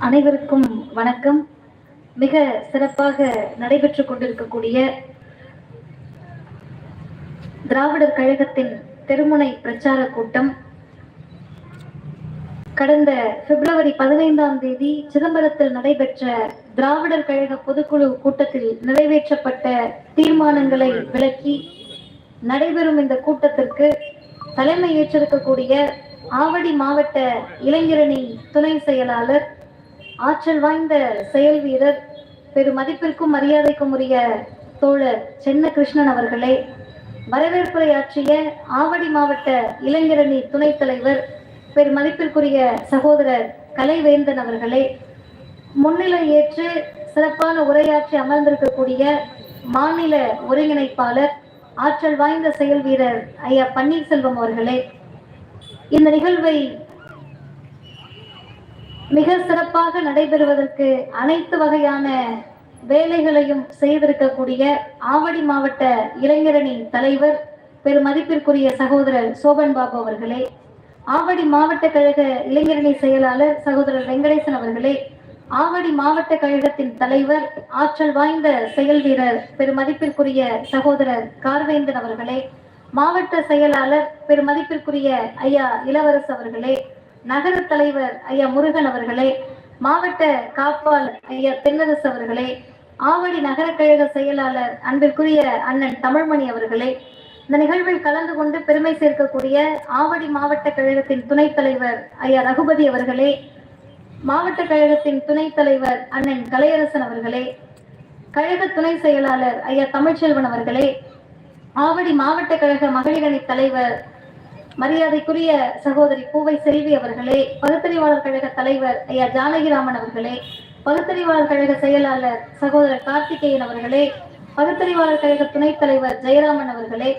அனைவருக்கும் வணக்கம். மிக சிறப்பாக நடைபெற்றுக் கொண்டிருக்கக்கூடிய திராவிடர் கழகத்தின் தெருமுனை பிரச்சார கூட்டம் கடந்த பிப்ரவரி 15ஆம் தேதி சிதம்பரத்தில் நடைபெற்ற திராவிடர் கழக பொதுக்குழு கூட்டத்தில் நிறைவேற்றப்பட்ட தீர்மானங்களை விளக்கி நடைபெறும் இந்த கூட்டத்திற்கு தலைமை ஏற்றிருக்கக்கூடிய ஆவடி மாவட்ட இளைஞரணி துணை செயலாளர், ஆற்றல் வாய்ந்த செயல் வீரர், பெரு மதிப்பிற்கும் மரியாதைக்கும் உரிய தோழர் சென்ன கிருஷ்ணன் அவர்களே, வரவேற்புரையாற்றிய ஆவடி மாவட்ட இளைஞரணி துணைத் தலைவர் பெரு மதிப்பிற்குரிய சகோதரர் கலைவேந்தன் அவர்களே, முன்னிலை ஏற்று சிறப்பான உரையாற்றி அமர்ந்திருக்கக்கூடிய மாநில ஒருங்கிணைப்பாளர், ஆற்றல் வாய்ந்த செயல் வீரர் ஐயா பன்னீர்செல்வம் அவர்களே, இந்த நிகழ்வை மிக சிறப்பாக நடைபெறுவதற்கு அனைத்து வகையான வேலைகளையும் செய்திருக்கக்கூடிய ஆவடி மாவட்ட இளைஞரணி தலைவர் பெரு மதிப்பிற்குரிய சகோதரர் சோபன் பாபு அவர்களே, ஆவடி மாவட்ட கழக இளைஞரணி செயலாளர் சகோதரர் வெங்கடேசன் அவர்களே, ஆவடி மாவட்ட கழகத்தின் தலைவர், ஆற்றல் வாய்ந்த செயல் வீரர் பெரு மதிப்பிற்குரிய சகோதரர் கார்வேந்தன் அவர்களே, மாவட்ட செயலாளர் பெரு மதிப்பிற்குரிய ஐயா இளவரசு அவர்களே, நகர தலைவர் ஐயா முருகன் அவர்களே, மாவட்ட காப்பாளர் ஐயா தென்னரசு அவர்களே, ஆவடி நகர கழக செயலாளர் அன்பிற்குரிய அண்ணன் தமிழ்மணி அவர்களே, இந்த நிகழ்வில் கலந்து கொண்டு பெருமை சேர்க்கக்கூடிய ஆவடி மாவட்ட கழகத்தின் துணைத் தலைவர் ஐயா ரகுபதி அவர்களே, மாவட்ட கழகத்தின் துணைத் தலைவர் அண்ணன் கலையரசன் அவர்களே, கழக துணை செயலாளர் ஐயா தமிழ்ச்செல்வன் அவர்களே, ஆவடி மாவட்ட கழக மகளிரணி தலைவர் மரியாதைக்குரிய சகோதரி பூவை செல்வி அவர்களே, பகுத்தறிவாளர் கழக தலைவர் ஐயா ஜானகிராமன் அவர்களே, பகுத்தறிவாளர் கழக செயலாளர் சகோதரர் கார்த்திகேயன் அவர்களே, பகுத்தறிவாளர் கழக துணைத் தலைவர் ஜெயராமன் அவர்களே,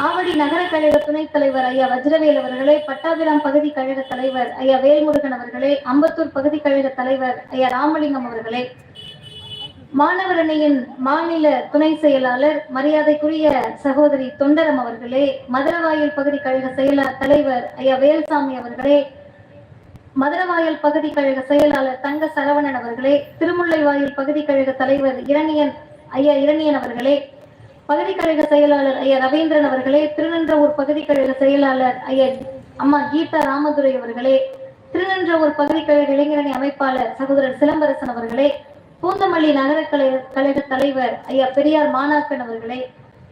ஆவடி நகர கழக துணைத் தலைவர் ஐயா வஜ்ரவேல் அவர்களே, பட்டாபிராம் பகுதி கழக தலைவர் ஐயா வேல்முருகன் அவர்களே, அம்பத்தூர் பகுதி கழக தலைவர் ஐயா ராமலிங்கம் அவர்களே, மாணவர் அணியின் மாநில துணை செயலாளர் மரியாதைக்குரிய சகோதரி தொண்டரம் அவர்களே, மதுரவாயல் பகுதி கழக செயலாளர் தலைவர் ஐயா வேல்சாமி அவர்களே, மதுரவாயல் பகுதி கழக செயலாளர் தங்க சரவணன் அவர்களே, திருமுல்லைவாயில் பகுதி கழக தலைவர் ஐயா இரணியன் அவர்களே, பகுதி கழக செயலாளர் ஐயா ரவீந்திரன் அவர்களே, திருநன்றவூர் பகுதி கழக செயலாளர் ஐயா அம்மா கீதா ராமதுரை அவர்களே, திருநன்றவூர் பகுதி கழக இளைஞரணி அமைப்பாளர் சகோதரர் சிலம்பரசன் அவர்களே, பூந்தமல்லி நகர கழக தலைவர் ஐயா பெரியார் மாணாக்கன் அவர்களே,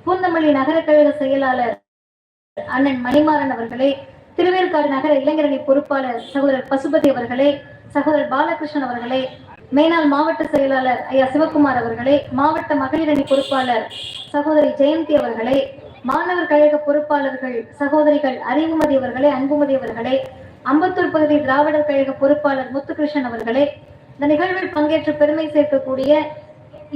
பூந்தமல்லி நகர கழக செயலாளர் அண்ணன் மணிமாறன் அவர்களே, திருவேற்காடு நகர இளைஞரணி பொறுப்பாளர் சகோதரர் பசுபதி அவர்களே, சகோதரர் பாலகிருஷ்ணன் அவர்களே, மேனாள் மாவட்ட செயலாளர் ஐயா சிவகுமார் அவர்களே, மாவட்ட மகளிரணி பொறுப்பாளர் சகோதரி ஜெயந்தி அவர்களே, மாணவர் கழக பொறுப்பாளர்கள் சகோதரிகள் அறிவுமதி அவர்களே, அன்புமதி அவர்களே, அம்பத்தூர் பகுதி திராவிடர் கழக பொறுப்பாளர் முத்துகிருஷ்ணன் அவர்களே, இந்த நிகழ்வில் பங்கேற்று பெருமை சேர்க்கக்கூடிய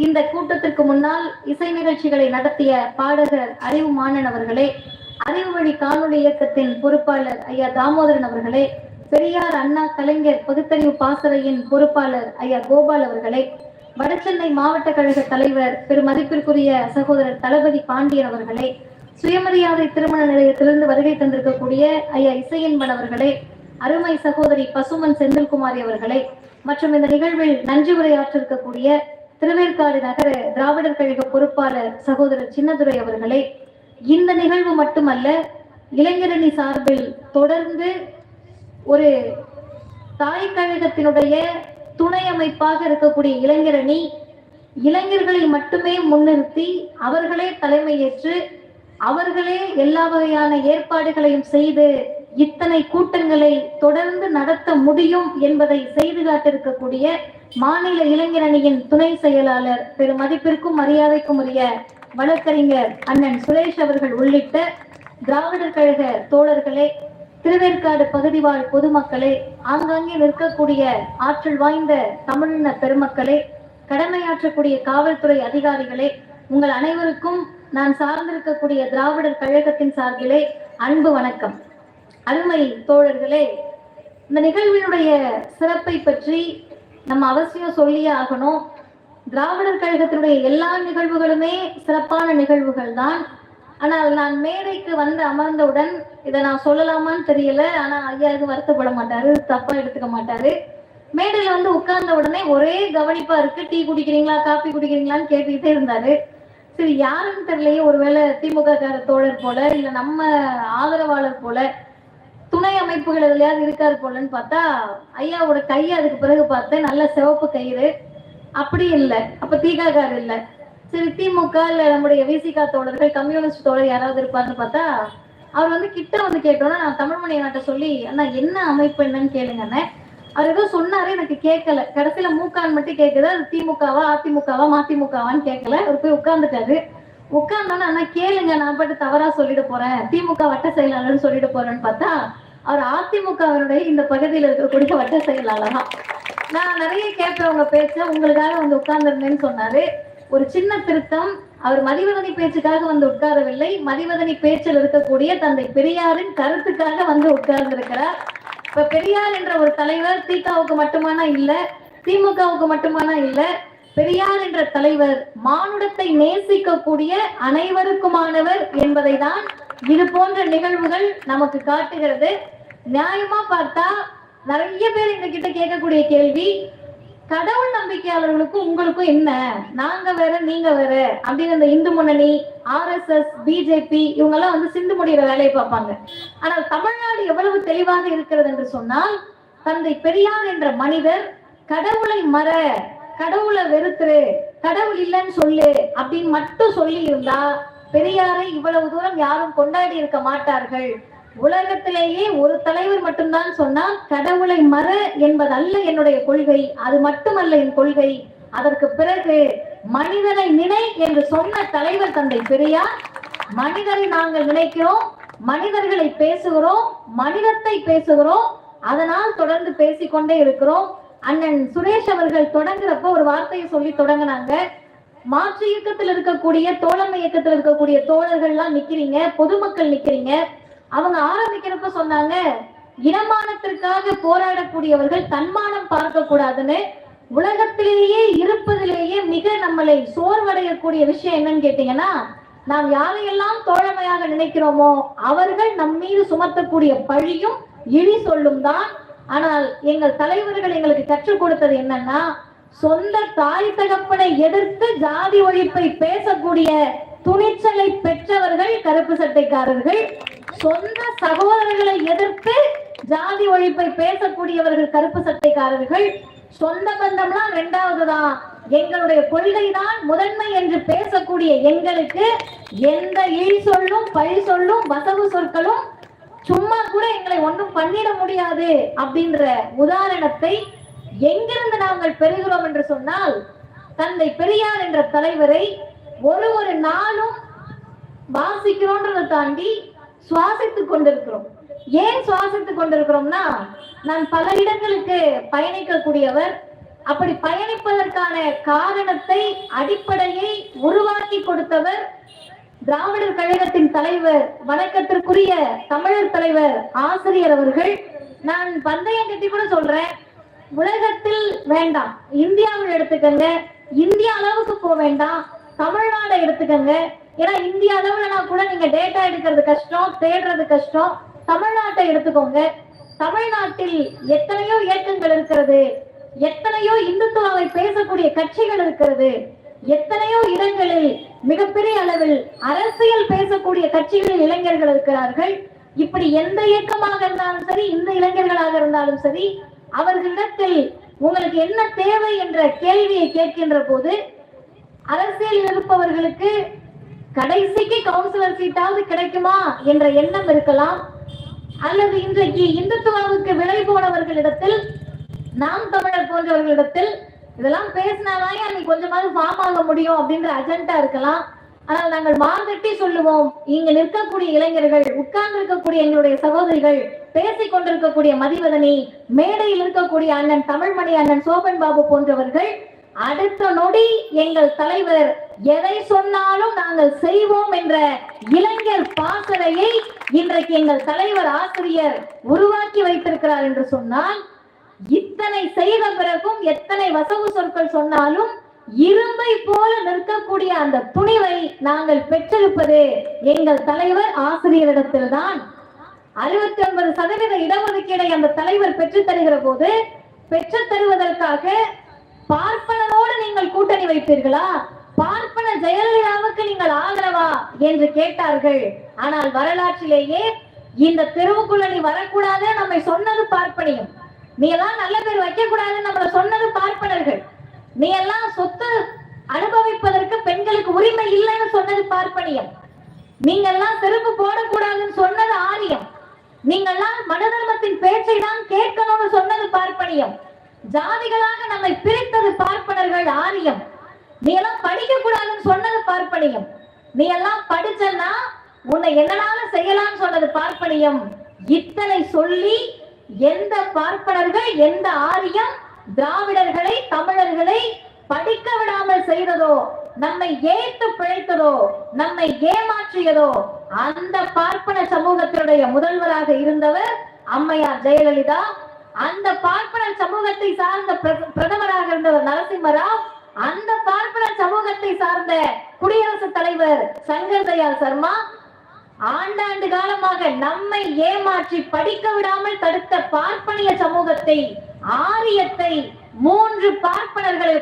இந்த கூட்டத்திற்கு முன்னால் இசை நிகழ்ச்சிகளை நடத்திய பாடகர் அறிவு மாணன் அவர்களே, அறிவு வழி காணொலி இயக்கத்தின் பொறுப்பாளர் ஐயா தாமோதரன் அவர்களே, பெரியார் அண்ணா கலைஞர் பகுத்தறிவு பாசறையின் பொறுப்பாளர் ஐயா கோபால் அவர்களே, வடசென்னை மாவட்ட கழக தலைவர் பெரு மதிப்பிற்குரிய சகோதரர் தளபதி பாண்டியன் அவர்களே, சுயமரியாதை திருமண நிலையத்திலிருந்து வருகை தந்திருக்கக்கூடிய ஐயா இசையன்பன் அவர்களே, அருமை சகோதரி பசுமன் செந்தில்குமாரி அவர்களே, மற்றும் இந்த நிகழ்வில் நன்றி உரையாற்றிருக்கக்கூடிய திருவேற்காடு நகர திராவிடர் கழக பொறுப்பாளர் சகோதரர் சின்னதுரை அவர்களே, இந்த நிகழ்வு மட்டுமல்ல, இளைஞரணி சார்பில் தொடர்ந்து ஒரு தாய் கழகத்தினுடைய துணை அமைப்பாக இருக்கக்கூடிய இளைஞரணி இளைஞர்களை மட்டுமே முன்னிறுத்தி அவர்களே தலைமையேற்று அவர்களே எல்லா வகையான ஏற்பாடுகளையும் செய்து இத்தனை கூட்டங்களை தொடர்ந்து நடத்த முடியும் என்பதை செய்து காட்டிருக்கக்கூடிய மாநில இளைஞரணியின் துணை செயலாளர் பெரு மதிப்பிற்கும் மரியாதைக்கும் உரிய வழக்கறிஞர் அண்ணன் சுரேஷ் அவர்கள் உள்ளிட்ட திராவிடர் கழக தோழர்களே, திருவேற்காடு பகுதி வாழ் பொதுமக்களே, ஆங்காங்கே நிற்கக்கூடிய ஆற்றல் வாய்ந்த தமிழின பெருமக்களே, கடமையாற்றக்கூடிய காவல்துறை அதிகாரிகளே, உங்கள் அனைவருக்கும் நான் சார்ந்திருக்கக்கூடிய திராவிடர் கழகத்தின் சார்பிலே அன்பு வணக்கம். அருமை தோழர்களே, இந்த நிகழ்வினுடைய சிறப்பை பற்றி நம்ம அவசியம் சொல்லியே ஆகணும். திராவிடர் கழகத்தினுடைய எல்லா நிகழ்வுகளுமே சிறப்பான நிகழ்வுகள் தான். ஆனால் நான் மேடைக்கு வந்து அமர்ந்தவுடன் இதை நான் சொல்லலாமான்னு தெரியல. ஆனா ஐயா இது வருத்தப்பட மாட்டாரு, தப்பா எடுத்துக்க மாட்டாரு. மேடையில வந்து உட்கார்ந்த உடனே ஒரே கவனிப்பா இருக்கு. டீ குடிக்கிறீங்களா, காபி குடிக்கிறீங்களான்னு கேட்டுக்கிட்டே இருந்தாரு. சரி, யாருன்னு தெரியலையே, ஒருவேளை திமுக கார தோழர் போல, இல்ல நம்ம ஆதரவாளர் போல, துணை அமைப்புகள் எதுலயாவது இருக்காரு போலன்னு பார்த்தா ஐயாவோட கையை அதுக்கு பிறகு பார்த்தேன், நல்ல சிவப்பு கயிறு. அப்படி இல்லை, அப்ப திகாகார் இல்ல. சரி, திமுக இல்ல நம்முடைய விசிகா தோழர்கள், கம்யூனிஸ்ட் தோழர் யாராவது இருப்பாருன்னு பார்த்தா அவர் வந்து கிட்ட வந்து கேட்டோன்னா நான் தமிழ்மணி நாட்ட சொல்லி, அண்ணா என்ன அமைப்பு என்னன்னு கேளுங்கண்ணே. அவர் ஏதோ சொன்னாரு, எனக்கு கேட்கல. கடைசியில மூக்கான் மட்டும் கேட்குது. அது திமுகவா அதிமுகவா மதிமுகவான்னு கேட்கல. அவர் போய் உட்கார்ந்துட்டாரு. உட்கார்ந்தோன்னா அண்ணா கேளுங்க, நான் பாட்டு தவறா சொல்லிட்டு போறேன், திமுக வட்ட செயலாளர்னு சொல்லிட்டு போறேன்னு பார்த்தா அவர் அதிமுகவினுடைய இந்த பகுதியில் இருக்கக்கூடிய வட்ட செயலாளர் தான். நான் நிறைய கேட்பேன் உங்க பேச்ச, உங்களுக்காக வந்து உட்கார்ந்துருந்தேன்னு சொன்னாரு. ஒரு சின்ன திருத்தம், அவர் மதிவதனி பேச்சுக்காக வந்து உட்காரவில்லை, மதிவதனி பேச்சில் இருக்கக்கூடிய தந்தை பெரியாரின் கருத்துக்காக வந்து உட்கார்ந்திருக்கிறார். இப்ப பெரியார் என்ற ஒரு தலைவர் திகாவுக்கு மட்டுமானா இல்ல, திமுகவுக்கு மட்டுமானா இல்ல, பெரியார் என்ற தலைவர் மானுடத்தை நேசிக்கக்கூடிய அனைவருக்குமானவர் என்பதை தான் இது போன்ற நிகழ்வுகள் நமக்கு காட்டுகிறது. நியாயமா பார்த்தா நிறைய பேர் எங்க கிட்ட கேட்கக்கூடிய கேள்வி, கடவுள் நம்பிக்கையாளர்களுக்கும் உங்களுக்கும் என்ன, நாங்க வேற நீங்க வேற அப்படின்னு இந்த இந்து முன்னணி, RSS, பிஜேபி இவங்க எல்லாம் வந்து சிந்து முடிகிற வேலையை பார்ப்பாங்க. ஆனால் தமிழ்நாடு எவ்வளவு தெளிவாக இருக்கிறது என்று சொன்னால், தந்தை பெரியார் என்ற மனிதர் கடவுளை மற, கடவுளை வெறுத்துரு, கடவுள் இல்லைன்னு சொல்லு அப்படின்னு மட்டும் சொல்லி இருந்தா பெரியாரை இவ்வளவு தூரம் யாரும் கொண்டாடி இருக்க மாட்டார்கள். உலகத்திலேயே ஒரு தலைவர் மட்டும்தான் சொன்னால், கடவுளை மற என்பதல்ல என்னுடைய கொள்கை, அது மட்டுமல்ல என் கொள்கை, அதற்கு பிறகு மனிதனை நினை என்று சொன்ன தலைவர் தந்தை பெரியார். மனிதரை நாங்கள் நினைக்கிறோம், மனிதர்களை பேசுகிறோம், மனிதத்தை பேசுகிறோம், அதனால் தொடர்ந்து பேசிக்கொண்டே இருக்கிறோம். அண்ணன் சுரேஷ் அவர்கள் தொடங்குறப்ப ஒரு வார்த்தையை சொல்லி தொடங்கினாங்க. மாற்று இயக்கத்தில் இருக்கக்கூடிய, தோழமை இயக்கத்தில் இருக்கக்கூடிய தோழர்கள் எல்லாம் நிக்கிறீங்க, பொதுமக்கள் நிக்கிறீங்க. அவங்க ஆரம்பிக்கிறப்ப சொன்னாங்க, இனமானத்திற்காக போராடக்கூடியவர்கள் தன்மானம் பார்க்க கூடாதுன்னு. உலகத்திலேயே இருப்பதிலேயே மிக நம்மளை சோர்வடையக்கூடிய விஷயம் என்னன்னு கேட்டீங்கன்னா, நாம் யாரையெல்லாம் தோழமையாக நினைக்கிறோமோ அவர்கள் நம் மீது சுமத்தக்கூடிய பழியும் இழி சொல்லும் தான். ஆனால் எங்கள் தலைவர்கள் எங்களுக்கு கற்றுக் கொடுத்தது என்னன்னா, சொந்த தாய் தகப்பனை எதிர்த்து ஜாதி ஒழிப்பை பேசக்கூடிய துணிச்சலை பெற்றவர்கள் கருப்பு சட்டைக்காரர்கள். சொந்த சகோதரர்களை எதிர்த்து ஜாதி ஒழிப்பை பேசக்கூடியவர்கள் கருப்பு சட்டைக்காரர்கள். சொந்த பந்தம்லாம் இரண்டாவதுதான், எங்களுடைய கொள்கை தான் முதன்மை என்று பேசக்கூடிய எங்களுக்கு எந்த இழி சொல்லும், பழி சொல்லும், வசவு சொற்களும் சும்மா கூட எங்களை ஒன்றும் பண்ணிட முடியாது அப்படின்ற உதாரணத்தை எங்கிருந்து நாங்கள் பெறுகிறோம் என்று சொன்னால், தந்தை பெரியார் என்ற தலைவரை ஒரு நாளும் வாசிக்கிறோன்றதை தாண்டி சுவாசித்துக் கொண்டிருக்கிறோம். ஏன் சுவாசித்துக் கொண்டிருக்கிறோம்னா, நான் பல இடங்களுக்கு பயணிக்கக்கூடியவர். அப்படி பயணிப்பதற்கான காரணத்தை, அடிப்படையை உருவாக்கி கொடுத்தவர் திராவிடர் கழகத்தின் தலைவர், வணக்கத்திற்குரிய தமிழர் தலைவர் ஆசிரியர் அவர்கள். நான் பந்தயம் கட்டி கூட சொல்றேன், உலகத்தில் வேண்டாம், இந்தியாவில் எடுத்துக்கங்க, இந்திய அளவுக்கு போக வேண்டாம், தமிழ்நாடு எடுத்துக்கங்க. ஏன்னா இந்திய அளவுலனா கூட நீங்க டேட்டா எடுக்கிறது கஷ்டம், தேடுறது கஷ்டம். தமிழ்நாட்டை எடுத்துக்கோங்க. தமிழ்நாட்டில் எத்தனையோ இயக்கங்கள் இருக்கிறது, எத்தனையோ இந்துத்துவாவை பேசக்கூடிய கட்சிகள் இருக்கிறது, எத்தனையோ இடங்களில் மிகப்பெரிய அளவில் அரசியல் பேசக்கூடிய கட்சிகளில் இளைஞர்கள் இருக்கிறார்கள். இப்படி எந்த இயக்கமாக இருந்தாலும் சரி, இந்த இளைஞர்களாக இருந்தாலும் சரி, அவர்களிடத்தில் உங்களுக்கு என்ன தேவை என்ற கேள்வியை கேட்கின்ற போது, அரசியல் இருப்பவர்களுக்கு கடைசிக்கு கவுன்சிலர் சீட்டாவது கிடைக்குமா என்ற எண்ணம் இருக்கலாம். அல்லது இன்றைக்கு இந்துத்துவாவுக்கு விலை போனவர்களிடத்தில், நாம் தமிழர் போன்றவர்களிடத்தில் இதெல்லாம் பேசினாதான் அன்னைக்கு கொஞ்சமாவது ஃபார்ம் ஆக முடியும் அப்படின்ற அஜெண்டா இருக்கலாம். ஆனால் நாங்கள் மார்கட்டி சொல்லுவோம், இங்க நிற்கக்கூடிய இளைஞர்கள், உட்கார்ந்து இருக்கக்கூடிய எங்களுடைய சகோதரிகள், பேசிக் கொண்டிருக்கக்கூடிய மதிவதனி, மேடையில் இருக்கக்கூடிய அண்ணன் தமிழ்மணி, அண்ணன் சோபன் பாபு போன்றவர்கள் அடுத்த நொடி எங்கள் தலைவர் எதை சொன்னாலும் நாங்கள் செய்வோம் என்ற இளைஞர் பாசறையை இன்றைக்கு எங்கள் தலைவர் ஆசிரியர் உருவாக்கி வைத்திருக்கிறார் என்று சொன்னால், இத்தனை செய்த பிறகும் எத்தனை வசவு சொற்கள் சொன்னாலும் இரும்பை போல நிற்கக்கூடிய அந்த துணிவை நாங்கள் பெற்றிருப்பது எங்கள் தலைவர் ஆசிரியரிடத்தில்தான். 69% இடஒதுக்கீடை அந்த தலைவர் பெற்று தருகிற போது பெற்றுத் தருவதற்காக பார்ப்பனரோடு நீங்கள் கூட்டணி வைப்பீர்களா, பார்ப்பன ஜெயலலிதாவுக்கு நீங்கள் ஆதரவா என்று கேட்டார்கள். ஆனால் வரலாற்றிலேயே இந்த தெருவுக்குள்ள நீ வரக்கூடாது நம்மை சொன்னது பார்ப்பனியம், நீ எல்லாம் நல்ல பேர் வைக்க கூடாதுன்னு நம்மள சொன்னது பார்ப்பனர்கள், நீ எல்லாம் சொத்து அனுபவிப்பதற்கு பெண்களுக்கு உரிமை இல்லைன்னு சொன்னது பார்ப்பனியம், நீங்க எல்லாம் செருப்பு போடக்கூடாதுன்னு சொன்னது ஆரியம், நீங்கெல்லாம் மனு தர்மத்தின் பேச்சை தான் கேட்கணும்னு சொன்னது பார்ப்பனியம், ஜாதிகளாக நம்மை பிரித்தது பார்ப்பனர்கள் ஆரியம், நீ எல்லாம் படிக்க கூடாதுன்னு சொன்னது பார்ப்பனியம், நீ எல்லாம் படிச்சன்னா உன்னை என்னனாலும் செய்யலாம்னு சொன்னது பார்ப்பனியம். இத்தனை சொல்லி எந்த பார்ப்பனர்கள் எந்த ஆரியம் திராவிடர்களை தமிழர்களை படிக்க விடாமல் செய்ததோ, நம்மை ஏத்து பிழைத்ததோ, நம்மை ஏமாற்றியதோ, அந்த பார்ப்பன சமூகத்தினுடைய முதல்வராக இருந்தவர் அம்மையார் ஜெயலலிதா. அந்த பார்ப்பன சமூகத்தை சார்ந்த பிரதமராக இருந்தவர் நரசிம்மராவ். அந்த பார்ப்பன சமூகத்தை சார்ந்த குடியரசுத் தலைவர் சங்கர் தயாள் சர்மா. ஆண்டாண்டு காலமாக நம்மை ஏமாற்றி படிக்க விடாமல் தடுத்த பார்ப்பனிய சமூகத்தை, ஆரியத்தை, 3 பார்ப்பனர்கள்,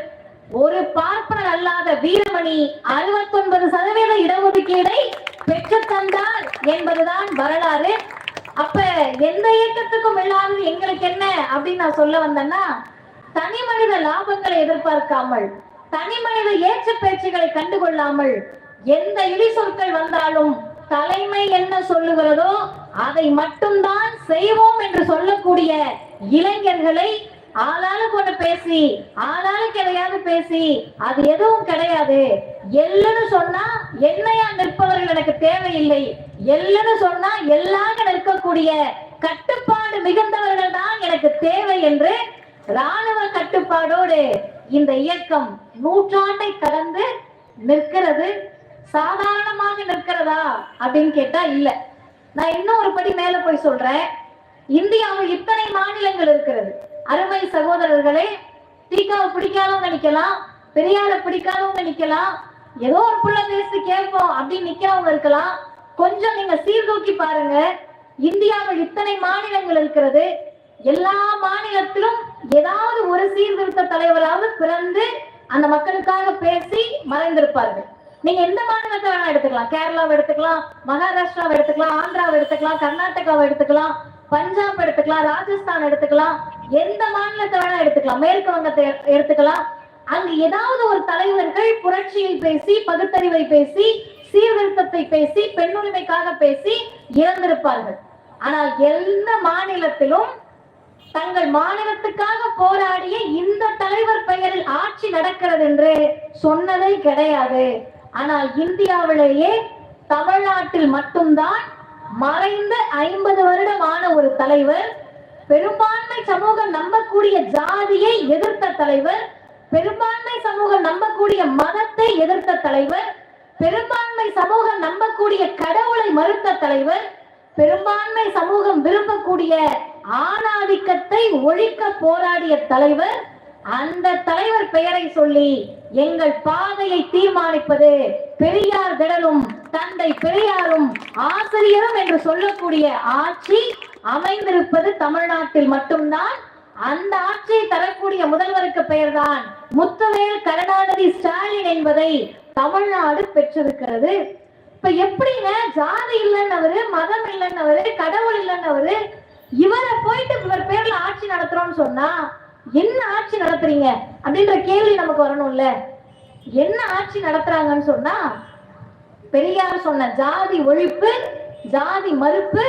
ஒரு பார்ப்பனர் அல்லாத வீரமணி 69% இடஒதுக்கீடை பெற்று தந்தார் என்பதுதான் வரலாறு. அப்ப எந்த இயக்கத்துக்கும் இல்லாதது எங்களுக்கு என்ன அப்படின்னு நான் சொல்ல வந்தேன்னா, தனி மனித லாபங்களை எதிர்பார்க்காமல், தனி மனித ஏற்ற பேச்சுகளை கண்டுகொள்ளாமல், எந்த இழி சொற்கள் வந்தாலும் தலைமை என்ன சொல்லுகிறதோ அதை மட்டும்தான் செய்வோம் என்று சொல்லக்கூடிய இளைஞர்களை ஆளாளுக்கு ஒண்ணு பேசி, ஆளாளுக்கு எதையாவது பேசி, அது எதுவும் கிடையாது, எல்லுன்னு சொன்னா என்னையா நிற்பவர்கள் எனக்கு தேவையில்லை, எல்லுன்னு சொன்னா எல்லாக நிற்கக்கூடிய கட்டுப்பாடு மிகுந்தவர்கள் தான் எனக்கு தேவை என்று ராணுவ கட்டுப்பாடோடு இந்த இயக்கம் நூற்றாண்டை கடந்து நிற்கிறது. சாதாரணமாக நிற்கிறதா அப்படின்னு கேட்டா இல்ல. நான் இன்னும் ஒரு படி மேல போய் சொல்றேன். இந்தியாவில் இத்தனை மாநிலங்கள் இருக்கிறது. அருமை சகோதரர்களே, தீகாவை பிடிக்காதவங்க நிக்கலாம், பெரியாரை பிடிக்காதவங்க நிக்கலாம், ஏதோ ஒரு புள்ள பேசி கேட்போம் அப்படின்னு நிக்கிறவங்க இருக்கலாம். கொஞ்சம் நீங்க சீர்தூக்கி பாருங்க. இந்தியாவில் இத்தனை மாநிலங்கள் இருக்கிறது. எல்லா மாநிலத்திலும் ஏதாவது ஒரு சீர்திருத்த தலைவராவது பிறந்து அந்த மக்களுக்காக பேசி மறைந்திருப்பார்கள். நீங்க எந்த மாநிலத்தை வேணா எடுத்துக்கலாம், கேரளாவை எடுத்துக்கலாம், மகாராஷ்டிராவை எடுத்துக்கலாம், ஆந்திராவை எடுத்துக்கலாம், கர்நாடகாவை எடுத்துக்கலாம், பஞ்சாப் எடுத்துக்கலாம், ராஜஸ்தான் எடுத்துக்கலாம், எந்த மாநிலத்தை வேணா எடுத்துக்கலாம், மேற்கு வங்கத்தை எடுத்துக்கலாம். அங்கு ஏதாவது ஒரு தலைவர்கள் புரட்சியை பேசி, பகுத்தறிவை பேசி, சீர்திருத்தத்தை பேசி, பெண்ணுரிமைக்காக பேசி இறந்திருப்பார்கள். ஆனால் எந்த மாநிலத்திலும் தங்கள் மாநிலத்துக்காக போராடிய இந்த தலைவர் பெயரில் ஆட்சி நடக்கிறது என்று சொன்னதே கிடையாது. ஆனால் இந்தியாவிலேயே தமிழ்நாட்டில் மட்டும்தான் மறைந்த 50 வருடம் ஆன ஒரு தலைவர், பெரும்பான்மை சமூகம் நம்பக்கூடிய ஜாதியை எதிர்த்த தலைவர், பெரும்பான்மை சமூகம் நம்பக்கூடிய மதத்தை எதிர்த்த தலைவர், பெரும்பான்மை சமூகம் நம்பக்கூடிய கடவுளை மறுத்த தலைவர், பெரும்பான்மை சமூகம் விரும்பக்கூடிய ஆணாதிக்கத்தை ஒழிக்க போராடிய தலைவர். அந்த தலைவர் பெயரை சொல்லி எங்கள் பாதையை தீர்மானிப்பது பெரியார் திடலும் தந்தை பெரியாரும் ஆசிரியரும் என்று சொல்லக்கூடிய ஆட்சி அமைந்திருப்பது தமிழ்நாட்டில் மட்டும்தான். அந்த ஆட்சியை தரக்கூடிய முதல்வருக்கு பெயர்தான் முத்துவேல் கருணாநிதி ஸ்டாலின் என்பதை தமிழ்நாடு பெற்றிருக்கிறது. இப்ப எப்படிங்க ஜாதி இல்லைன்னவரு, மதம் இல்லைன்னவரு, கடவுள் இல்லைன்னவரு, இவரை போயிட்டு இவர் பேர்ல ஆட்சி நடத்துறோம்னு சொன்னா என்ன ஆட்சி நடத்துறீங்க அப்படின்ற கேள்வி நமக்கு வரணும்ல. என்ன ஆட்சி நடத்துறாங்கன்னு சொன்னா, பெரியார் சொன்ன ஜாதி ஒழிப்பு, ஜாதி மறுப்பு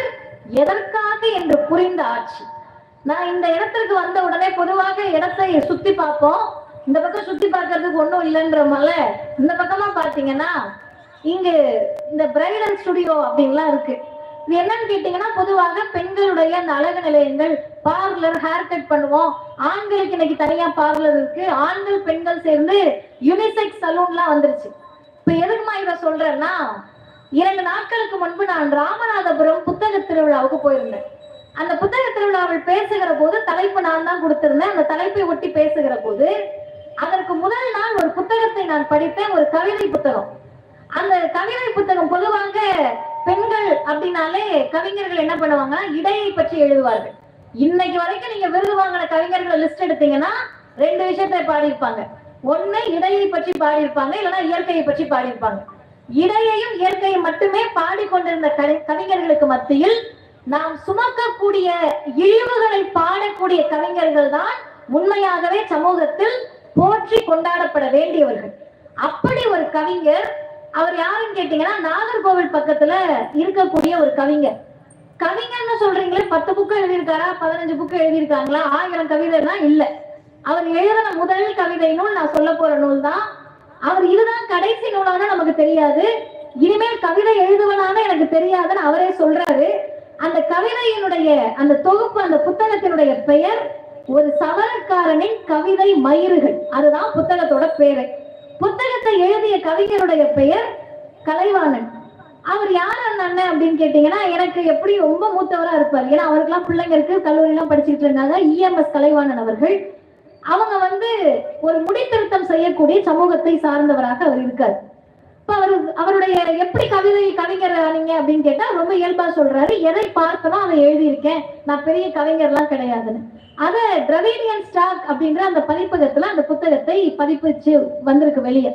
எதற்காக என்று புரிந்த ஆட்சி. நான் இந்த இடத்திற்கு வந்த உடனே பொதுவாக இடத்தை சுத்தி பார்ப்போம். இந்த பக்கம் சுத்தி பார்க்கறதுக்கு ஒண்ணும் இல்லைன்றமால இந்த பக்கமா பார்த்தீங்கன்னா இங்கு இந்த பிரைடல் ஸ்டுடியோ அப்படின்லாம் இருக்கு. இது என்னன்னு கேட்டீங்கன்னா, பொதுவாக பெண்களுடைய அந்த அழகு நிலையங்கள், பார்லர், ஹேர் கட் பண்ணுவோம். ஆண்களுக்கு இன்னைக்கு தனியா பார்லர் இருக்கு. ஆண்கள் பெண்கள் சேர்ந்து யூனிசெக்ஸ் சலூன்லாம் வந்துருச்சு. இப்ப எதுக்குமா இதை சொல்றேன்னா, 2 நாட்களுக்கு முன்பு நான் ராமநாதபுரம் புத்தக திருவிழாவுக்கு போயிருந்தேன். அந்த புத்தக திருவிழாவில் பேசுகிற போது தலைப்பு நான் தான் கொடுத்திருந்தேன். அந்த தலைப்பை ஒட்டி பேசுகிற போது அதற்கு முதல் நாள் ஒரு புத்தகத்தை நான் படித்தேன், ஒரு கவிதை புத்தகம். அந்த கவிதை புத்தகம் பொதுவாக பெண்கள் அப்படின்னாலே கவிஞர்கள் என்ன பண்ணுவாங்கன்னா இடையை பற்றி எழுதுவார்கள். இன்னைக்கு வரைக்கும் நீங்க விருது வாங்கின கவிஞர்களை லிஸ்ட் எடுத்தீங்கன்னா 2 விஷயத்தை பாடியிருப்பாங்க. ஒண்ணு இடையை பற்றி பாடியிருப்பாங்க, இல்லைன்னா இயற்கையை பற்றி பாடியிருப்பாங்க. இடையையும் இயற்கையும் மட்டுமே பாடிக்கொண்டிருந்த கவிஞர்களுக்கு மத்தியில் நாம் சுமக்கக்கூடிய இழிவுகளை பாடக்கூடிய கவிஞர்கள் தான் உண்மையாகவே சமூகத்தில் போற்றி கொண்டாடப்பட வேண்டியவர்கள். அப்படி ஒரு கவிஞர் அவர் யாருன்னு கேட்டீங்கன்னா, நாகர்கோவில் பக்கத்துல இருக்கக்கூடிய ஒரு கவிஞர். கவிஞர்னு சொல்றீங்களே, 10 புக்கு எழுதியிருக்காரா, 15 புக்கு எழுதியிருக்காங்களா, 1000 கவிதைலாம் இல்ல. அவர் எழுதின முதல் கவிதை நூல் நான் சொல்ல போற நூல் தான். அவர் இதுதான் கடைசி நூலான நமக்கு தெரியாது, இனிமேல் கவிதை எழுதுவனான எனக்கு தெரியாதுன்னு அவரே சொல்றாரு. அந்த கவிதையினுடைய அந்த தொகுப்பு, அந்த புத்தகத்தினுடைய பெயர் ஒரு சவரக்காரனின் கவிதை மயிர்கள். அதுதான் புத்தகத்தோட பேரு. புத்தகத்தை எழுதிய கவிஞருடைய பெயர் கலைவாணன். அவர் யார் அந்த அண்ணன் அப்படின்னு கேட்டீங்கன்னா, எனக்கு எப்படி ரொம்ப மூத்தவரா இருப்பார். ஏன்னா அவருக்கெல்லாம் பிள்ளைங்க இருக்கு, கல்லூரி எல்லாம் படிச்சுட்டு இருந்தாங்க. EMS கலைவாணன் அவர்கள். அவங்க ஒரு முடித்திருத்தம் செய்யக்கூடிய சமூகத்தை சார்ந்தவராக அவர் இருக்கார். இப்ப அவருடைய எப்படி கவிஞர் ஆனீங்க அப்படின்னு கேட்டா, ரொம்ப இயல்பா சொல்றாரு, எதை பார்த்தனோ அதை எழுதியிருக்கேன், நான் பெரிய கவிஞர்லாம் கிடையாதுன்னு. அத டிராவிடியன் ஸ்டாக் அப்படின்ற அந்த பதிப்பகத்துல அந்த புத்தகத்தை பதிப்பிச்சு வந்திருக்கு வெளியே.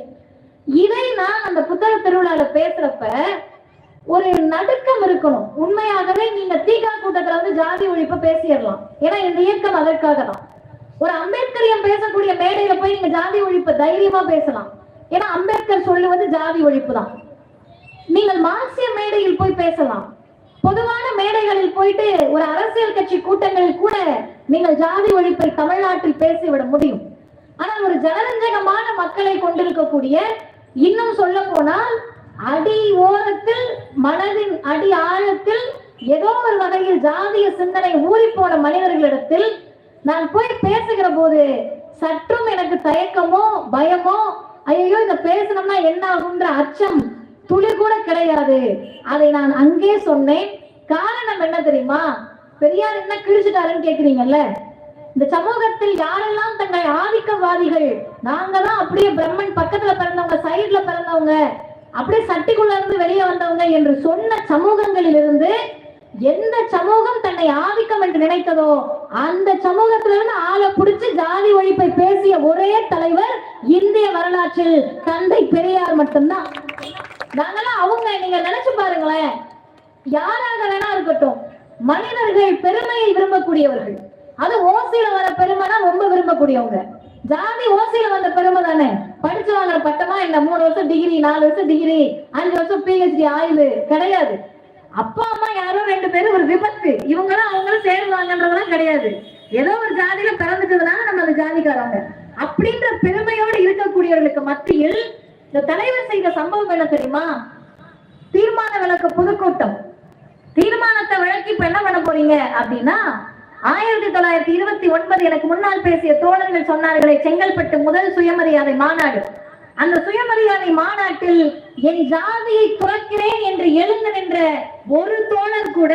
இதை நான் அந்த புத்தக திருவிழால பேசுறப்ப ஒரு நடுக்கம் இருக்கணும். உண்மையாகவே நீங்க தீகா கூட்டத்துல ஜாதி ஒழிப்பை பேசிடலாம், ஏன்னா இந்த இயக்கம் அதற்காக தான். ஒரு அம்பேத்கரியம் பேசக்கூடிய மேடையில போய் நீங்க ஜாதி ஒழிப்பு தைரியமா பேசலாம், ஏன்னா அம்பேத்கர் சொல்லுவது ஜாதி ஒழிப்பு தான். நீங்கள் மார்க்சிய மேடையில் போய் பேசலாம், பொதுவான மேடைகளில் போயிட்டு ஒரு அரசியல் கட்சி கூட்டங்களில் கூட நீங்கள் ஜாதி ஒழிப்பை தமிழ்நாட்டில் பேசிவிட முடியும். ஆனால் ஒரு ஜனரஞ்சகமான மக்களை கொண்டிருக்கக்கூடிய, இன்னும் சொல்ல போனால் அடி ஓரத்தில் மனதின் அடி ஆழத்தில் ஏதோ ஒரு வகையில் ஜாதிய சிந்தனை ஊறி போன மனிதர்களிடத்தில் நான் போய் பேசுகிற போது சற்றும் எனக்கு தயக்கமோ பயமோ, ஐயோ இத பேசணும்னா என்ன ஆகுன்ற அச்சம் துளி கூட கிடையாது. அதை நான் அங்கே சொன்னேன். காரணம் என்ன தெரியுமா? பெரியார் என்ன கிழிச்சிட்டாருன்னு கேக்குறீங்கல்ல. இந்த சமூகத்தில் யாரெல்லாம் தங்களை ஆதிக்கவாதிகள், நாங்க தான் அப்படியே பிரம்மன் பக்கத்துல பிறந்தவங்க, சைடுல பிறந்தவங்க, அப்படியே சட்டிக்குள்ள இருந்து வெளியே வந்தவங்க என்று சொன்ன சமூகங்களில் இருந்து எந்த சமூகம் தன்னை ஆதிக்கம் என்று நினைத்ததோ அந்த சமூகத்திலிருந்து ஆளை பிடிச்சு ஜாதி ஒழிப்பை பேசிய ஒரே தலைவர் இந்திய வரலாற்றில் தந்தை பெரியார் மட்டும்தான். நாங்கெல்லாம் அவங்க, நீங்க நினைச்சு பாருங்களேன், யாராக வேணா இருக்கட்டும், மனிதர்கள் பெருமையை விரும்பக்கூடியவர்கள். அது ஓசியில வர பெருமைனா ரொம்ப விரும்பக்கூடியவங்க. ஜாதி ஓசியில வந்த பெருமை தானே. படிச்சு வாங்குற பட்டமா இந்த 3 வருஷம் டிகிரி, 4 வருஷம் டிகிரி, 5 வருஷம் PhD ஆய்வு கிடையாது. அப்பா அம்மா யாரோ 2 பேரும் ஒரு விபத்து, இவங்களும் அவங்களும் சேருவாங்கன்றதெல்லாம் கிடையாது. ஏதோ ஒரு ஜாதியில பிறந்துட்டதுனால நம்ம அந்த ஜாதிக்காரங்க அப்படின்ற பெருமையோடு இருக்கக்கூடியவர்களுக்கு மத்தியில் இந்த தலைவர் செய்த சம்பவம் என்ன தெரியுமா? தீர்மான விளக்க பொதுக்கூட்டம். தீர்மானத்தை விளக்கி இப்ப என்ன பண்ண போறீங்க அப்படின்னா, 1929 எனக்கு முன்னால் பேசிய தோழர்கள் சொன்னார்களே, செங்கல்பட்டு முதல் சுயமரியாதை மாநாடு. அந்த சுயமரியாதை மாநாட்டில் என் ஜாதியை துறக்கிறேன் என்று எழுந்து நின்ற ஒரு தோழர் கூட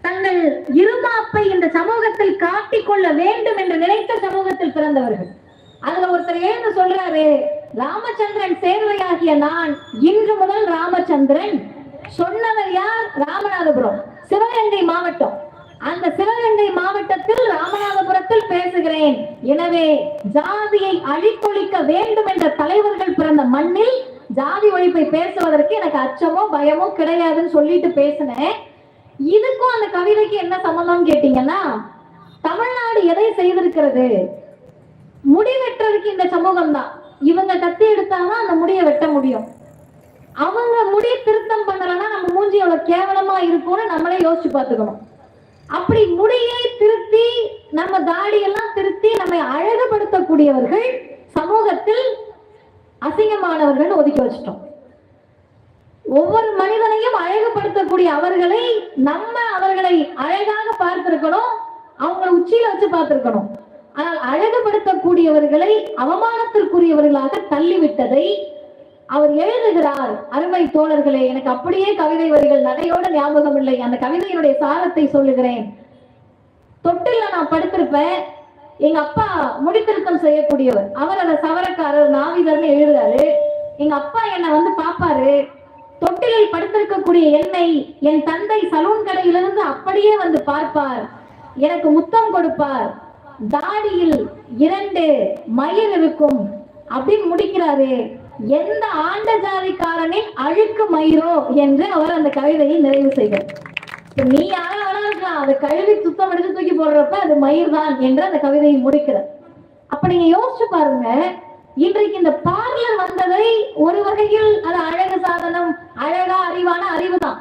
தங்கள் இருமாப்பை இந்த சமூகத்தில் காட்டிக்கொள்ள வேண்டும் என்று நினைத்த சமூகத்தில் பிறந்தவர்கள். அதுல ஒருத்தர் எழுந்து சொல்றாரு, ராமச்சந்திரன் சேர்வையாகிய நான் இன்று முதல் ராமச்சந்திரன். சொன்னவர் யார்? ராமநாதபுரம், சிவகங்கை மாவட்டம். அந்த சிவகங்கை மாவட்டத்தில் ராமநாதபுரத்தில் பேசுகிறேன். எனவே ஜாதியை அழித்தொழிக்க வேண்டும் என்ற தலைவர்கள் பிறந்த மண்ணில் ஜாதி ஒழிப்பை பேசுவதற்கு எனக்கு அச்சமோ பயமோ கிடையாதுன்னு சொல்லிட்டு பேசினேன். இதுக்கும் அந்த கவிதைக்கு என்ன சம்பந்தம் கேட்டீங்கன்னா, தமிழ்நாடு எதை செய்திருக்கிறது? முடி வெட்டுறதுக்கு இந்த சமூகம் தான். இவங்க கத்தி எடுத்தாதான் அந்த முடியை வெட்ட முடியும். அவங்க முடி திருத்தம் பண்ணலன்னா நம்ம மூஞ்சி எவ்வளவு கேவலமா இருக்கும்னு நம்மளே யோசிச்சு பார்த்துக்கணும். அப்படி முடியை திருத்தி, நம்ம தாடியெல்லாம் திருத்தி நம்மை அழகுபடுத்தக்கூடியவர்கள் சமூகத்தில் அசிங்கமானவர்கள் ஒதுக்கி வச்சிட்டோம். ஒவ்வொரு மனிதனையும் அழகுபடுத்தக்கூடிய அவர்களை அவர்களை அழகாக பார்த்திருக்கணும், அவங்களை உச்சியில வச்சு பார்த்திருக்கணும். ஆனால் அழகுபடுத்தக்கூடியவர்களை அவமானத்திற்குரியவர்களாக தள்ளிவிட்டதை அவர் எழுதுகிறார். அருமை தோழர்களே, எனக்கு அப்படியே கவிதை வரிகள் நடையோட ஞாபகம் இல்லை. அந்த கவிதையினுடைய சாரத்தை சொல்லுகிறேன். தொட்டில நான் படுத்திருப்பேன். எங்க அப்பா முடித்திருத்தம் செய்யக்கூடியவர், அவர் அந்த சவரக்காரர் நாவிதர்னு எழுதுறாரு. எங்க அப்பா என்னை பாப்பாரு. தொட்டிலில் படுத்திருக்கக்கூடிய என்னை என் தந்தை சலூன் கடையிலிருந்து அப்படியே பார்ப்பார். எனக்கு முத்தம் கொடுப்பார், தாடியில் 2 மயிர் இருக்கும் அப்படின்னு முடிக்கிறாரு. எந்த ஆண்ட ஜாதிக்காரனின் அழுக்கு மயிரோ என்று அவர் அந்த கவிதையை நிறைவு செய்கிறார். நீ யாரா இருக்கலாம், அதை கழுவி சுத்தம் எடுத்து தூக்கி போடுறப்ப அது மயிர் தான் என்று அந்த கவிதையை முடிக்கிறார். அப்ப நீங்க யோசிச்சு பாருங்க, இன்றைக்கு இந்த பார்லர் வந்ததை ஒரு வகையில் அது அழகு சாதனம், அழகா அறிவான அறிவு தான்.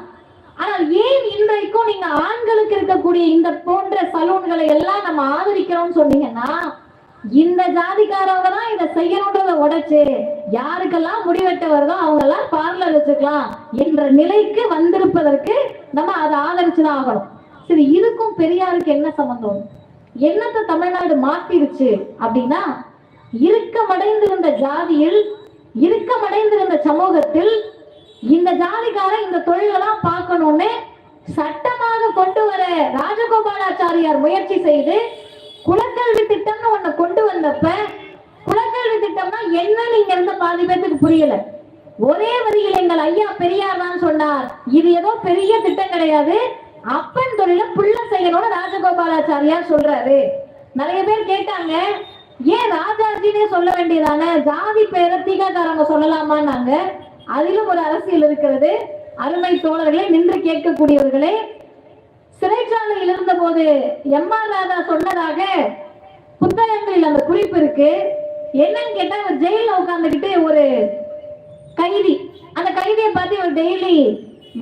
ஆனால் ஏன் இன்றைக்கும் நீங்க ஆண்களுக்கு இருக்கக்கூடிய இந்த போன்ற சலூன்களை எல்லாம் நம்ம ஆதரிக்கிறோம்னு சொன்னீங்கன்னா, இந்த ஜாதிக்காரவங்க தான் இதை செய்யணுன்றத உடைச்சு யாருக்கெல்லாம் முடிவெட்ட வருதோ அவங்க எல்லாம் பார்லர் வச்சுக்கலாம் என்ற நிலைக்கு வந்திருப்பதற்கு நம்ம அதை ஆதரிச்சுதான் ஆகணும். சரி, இதுக்கும் பெரியாருக்கு என்ன சம்பந்தம்? என்னத்தை தமிழ்நாடு மாத்திருச்சு அப்படின்னா, இறுக்கமடைந்திருந்த ஜாதியில், இறுக்கமடைந்திருந்த சமூகத்தில் இந்த ஜாதிக்காரன் இந்த தொழிலெல்லாம் பார்க்கணும்னு சட்டமாக கொண்டு வர ராஜகோபாலாச்சாரியார் முயற்சி செய்து குலக்கல்வி திட்டம்னு ஒண்ணு கொண்டு வந்தப்ப, குலக்கல்வி திட்டம்னா என்ன நீங்க இருந்த பாதி பேருக்கு புரியல. ஒரே வரியில் எங்கள் ஐயா பெரியார் தான் சொன்னார், இது ஏதோ பெரிய திட்டம் கிடையாது, அப்பன் தொழில புள்ள செய்யணும்னு ராஜகோபாலாச்சாரியார் சொல்றாரு. நிறைய பேர் கேட்டாங்க, ஏன் ராஜாஜினே சொல்ல வேண்டியதானே, ஜாதி பேரை தீகாக்காரங்க சொல்லலாமான்னாங்க. அதிலும் ஒரு அரசியல் இருக்கிறது. அருமை தோழர்களே, நின்று கேட்கக்கூடியவர்களே, சிறைச்சாலையில் இருந்த போது எம்.ஆர். ராதா சொன்னதாக புத்தகங்களில் அந்த குறிப்பு இருக்கு. என்னன்னு கேட்டா, அவர் ஜெயில உட்கார்ந்துகிட்டு ஒரு கைதி, அந்த கைதியை பார்த்து ஒரு டெய்லி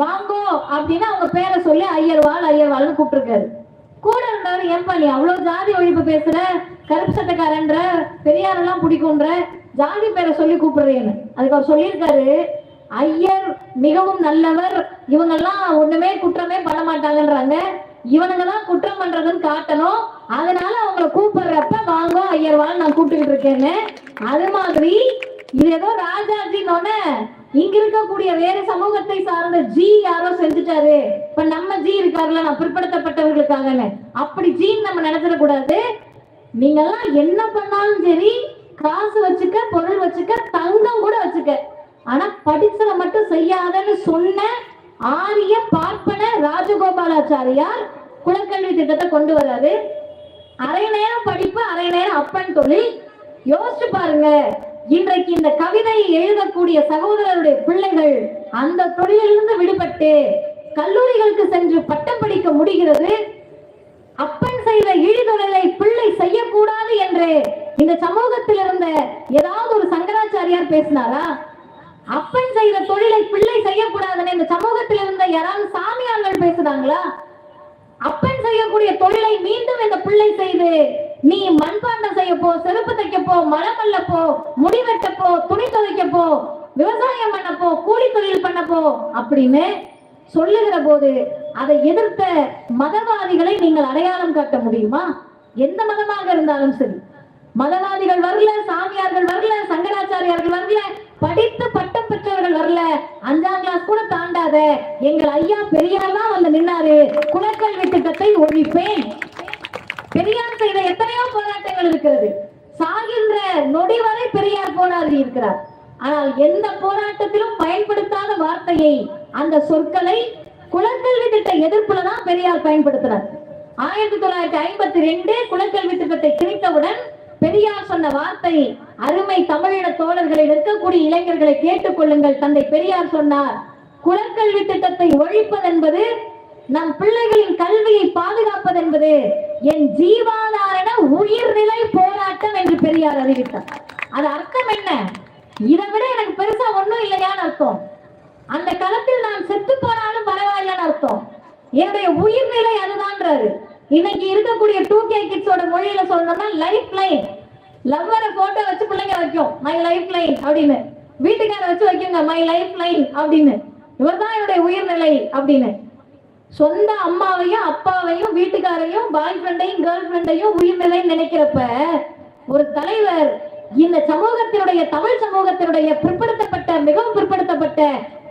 வாங்கோ அப்படின்னா அவங்க பேரை சொல்லி ஐயர்வாள் ஐயர்வாள்னு கூப்பிட்டுருக்காரு. கூட இருந்தவர், ஏன்பா நீ அவ்வளவு ஜாதி ஒழிப்பு பேசுற, கருப்பு சட்டக்காரன்ற, பெரியாரெல்லாம் பிடிக்கும்ன்ற, ஜாதி பேரை சொல்லி கூப்பிடுறேன்னு. அதுக்கு அவர் சொல்லியிருக்காரு, ஐயர் மிகவும் நல்லவர், இவங்கெல்லாம் ஒண்ணுமே குற்றமே பண்ண மாட்டாங்கன்றாங்க, இவனுங்கதான் குற்றம் பண்றதுன்னு காட்டணும், அதனால அவங்களை கூப்பிடுறப்ப வாங்கோ ஐயர்வாள் நான் கூப்பிட்டுக்கிட்டு இருக்கேன்னு. அது மாதிரி இது ஏதோ ராஜாஜின்னு இங்க இருக்கக்கூடிய வேற சமூகத்தை சார்ந்த ஜி யாரோ செஞ்சுட்டாரு, இப்ப நம்ம ஜி இருக்காருல்ல, நான் பிற்படுத்தப்பட்டவர்களுக்காக, அப்படி ஜீன்னு நம்ம நினைச்சிடக்கூடாது. நீங்க எல்லாம் என்ன பண்ணாலும் சரி, காசு வச்சுக்க, பொருள் வச்சுக்க, தங்கம் கூட வச்சுக்க, ஆனா படிச்சதை மட்டும் செய்யாதன்னு சொன்ன ஆரிய பார்ப்பன ராஜகோபாலாச்சாரியார் குலக்கல்வி திட்டத்தை கொண்டு வராரு. அரை நேரம் படிப்பு, அரை நேரம் அப்பன் தொழில். யோசிச்சு பாருங்க, இன்றைக்கு இந்த கவிதையை எழுதக்கூடிய சகோதரருடைய பிள்ளைகள் அந்த தொழிலிருந்து விடுபட்டு கல்லூரிகளுக்கு சென்று பட்டம் படிக்க முடிகிறது. அப்பன் செய்த இழிதொழிலை பிள்ளை செய்யக்கூடாது என்று இந்த சமூகத்தில் இருந்த ஏதாவது ஒரு சங்கராச்சாரியார் பேசினாரா? அப்பன் செய்த தொழிலை பிள்ளை செய்யக்கூடாதுன்னு இந்த சமூகத்தில் இருந்த யாராவது சாமியார்கள் பேசுறாங்களா? அப்பன் செய்யக்கூடிய தொழிலை மீண்டும் இந்த பிள்ளை செய்து நீ மண்பாண்டம் செய்ய போ, செருப்பு தைக்க போ, மலமல்ல போ, முடி வெட்ட போ, துணி துவைக்க போ, விவசாயம் பண்ண போ, கூலி தொழில் பண்ண போ அப்படின்னு சொல்லுகிற போது அதை எதிர்த்த மதவாதிகளை நீங்கள் அடையாளம் காட்ட முடியுமா? எந்த மதமாக இருந்தாலும் சரி, மதவாதிகள் வரல, சாமியார்கள் வரல, சங்கராச்சாரியார்கள் வரல, படித்து பட்டம் பெற்றவர்கள் வரல, 5ஆம் கிளாஸ் கூட தாண்டாத எங்கள் ஐயா பெரியார் தான் வந்து நின்னாரு, குலக்கல்வி திட்டத்தை ஒழிப்பேன். பெரியார் செய்த எத்தனையோ போராட்டங்கள் இருக்கிறது, சாகின்ற நொடி வரை பெரியார் போராடி இருக்கிறார். ஆனால் எந்த போராட்டத்திலும் பயன்படுத்தாத வார்த்தையை, அந்த சொற்களை குலக்கல்வி திட்ட எதிர்ப்புல தான் பெரியார் பயன்படுத்தினார். 1952 குலக்கல்வி திட்டத்தை திணித்தவுடன் பெரியார் சொன்ன வார்த்தை, அருமை தமிழீழ தோழர்களை, நிற்கக்கூடிய இளைஞர்களை கேட்டுக் கொள்ளுங்கள், தந்தை பெரியார் சொன்னார், குலக்கல்வி திட்டத்தை ஒழிப்பது என்பது, நம் பிள்ளைகளின் கல்வியை பாதுகாப்பது என்பது என் ஜீவாதாரண உயிர்நிலை போராட்டம் என்று பெரியார் அறிவித்தார். அது அர்த்தம் என்ன? இதை விட எனக்கு பெருசா ஒண்ணும் இல்லையான்னு அர்த்தம். அந்த களத்தில் நான் செத்து போனாலும் பரவாயில்லன்னு அர்த்தம். என்னுடைய உயிர்நிலை அதுதான்றாரு. இன்னைக்கு இருக்கக்கூடிய 2K கிட்ஸோட மொழியில சொல்லணும்னா லைஃப் லைன். லவ்வரை போட்டோ வச்சு பிள்ளைங்க வைக்கும், மை லைஃப் லைன் அப்படின்னு. வீட்டுக்கார வச்சு வைக்குங்க, மை லைஃப் லைன் அப்படின்னு. இவர்தான் என்னுடைய உயிர்நிலை அப்படின்னு. சொந்த அம்மாவையும் அப்பாவையும் வீட்டுக்காரையும் பாய் ஃப்ரெண்டையும் கேர்ள் ஃப்ரெண்டையும் உயிர்நிலை நினைக்கிறப்ப ஒரு தலைவர் இந்த சமூகத்தினுடைய, தமிழ் சமூகத்தினுடைய பிற்படுத்தப்பட்ட, மிகவும் பிற்படுத்தப்பட்ட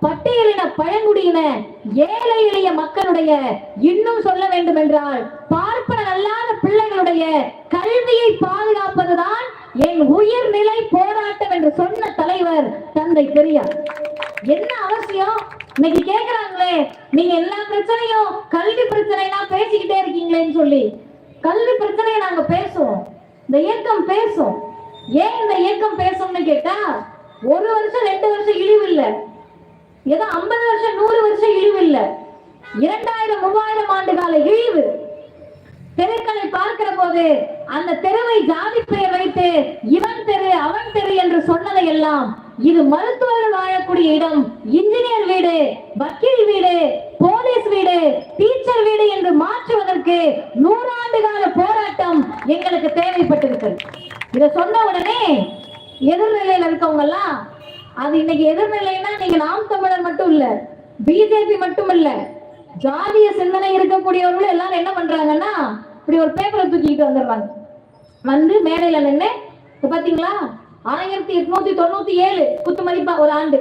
பட்டியலின பழங்குடியின ஏழை எளிய மக்களுடைய, இன்னும் சொல்ல வேண்டும் என்றால் பார்ப்பன அல்லாத பிள்ளைகளுடைய கல்வியை பாதுகாப்பதுதான் என் உயிர்நிலை போராட்டம் என்று சொன்ன தலைவர் தந்தை பெரியார். என்ன அவசியம்? இன்னைக்கு கேக்குறாங்களே, நீங்க எல்லா பிரச்சனையும் கல்வி பிரச்சனைலாம் பேசிக்கிட்டே இருக்கீங்களேன்னு சொல்லி. கல்வி பிரச்சனையை நாங்க பேசுவோம், இந்த இயக்கம் பேசும். ஏன் இந்த இயக்கம் பேசும்னு கேட்டா, 1 வருஷம் 2 வருஷம் இழிவு இல்ல, ஏதோ 50 வருஷம் 100 வருஷம் இழிவு இல்ல, 2000 3000 ஆண்டு கால இழிவு. தெருக்களை பார்க்கிற போது அந்த தெருவை ஜாதி பெயர் வைத்து இவன் தெரு அவன் தெரு என்று சொன்னதை எல்லாம், இது மருத்துவர்கள் வாழக்கூடிய இடம், இன்ஜினியர் வீடு, வக்கீல் வீடு, போலீஸ் வீடு, டீச்சர் வீடு என்று மாற்றுவதற்கு 100 ஆண்டு கால போராட்டம் எங்களுக்கு தேவைப்பட்டிருக்கு. இத சொன்ன உடனே எதிர்நிலையில இருக்கவங்க எல்லாம், அது இன்னைக்கு எதிர்நிலைன்னா நீங்க நாம் தமிழர் மட்டும் இல்ல, பிஜேபி மட்டும் இல்ல, ஜாதிய சிந்தனை இருக்கக்கூடியவர்களும் எல்லாரும் என்ன பண்றாங்கன்னா, இப்படி ஒரு பேப்பரை தூக்கிட்டு வந்துடுறாங்க. வந்து மேடையில நின்று, பாத்தீங்களா 1897 குத்து மதிப்பா ஒரு ஆண்டு,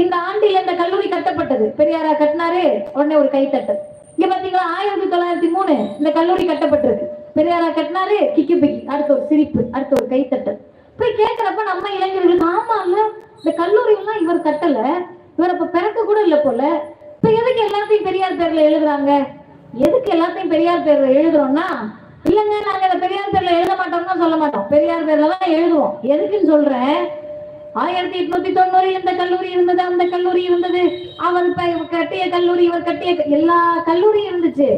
இந்த ஆண்டில் இந்த கல்லூரி கட்டப்பட்டது, பெரியாரா கட்டினாரு, உடனே ஒரு கைத்தட்டு. இங்க பாத்தீங்களா 1903 இந்த கல்லூரி கட்டப்பட்டிருக்கு, பெரியாரா கட்டினாரு, கிக்கி பிக்கி, அடுத்த ஒரு சிரிப்பு, அடுத்த ஒரு கைத்தட்டு. போய் கேட்கிறப்ப நம்ம இளைஞர்களுக்கு, ஆமா இல்ல இந்த கல்லூரி எல்லாம் இவர் கட்டல, இவர் அப்ப பிறக்க கூட இல்ல போல, இப்ப எதுக்கு எல்லாத்தையும் பெரியார் பேர்ல எழுதுறாங்க? எதுக்கு எல்லாத்தையும் பெரியார் பேர்ல எழுதுறோம்னா, இல்லங்க நாங்க இந்த பெரியார் பேர்ல எழுத மாட்டோம்னா சொல்ல மாட்டோம், பெரியார் பேர்ல தான் எழுதுவோம். எதுக்குன்னு சொல்றேன், 1890 இந்த கல்லூரி இருந்தது, அந்த கல்லூரி இருந்தது, அவர் கட்டிய கல்லூரி, இவர் கட்டிய எல்லா கல்லூரியும் இருந்துச்சு.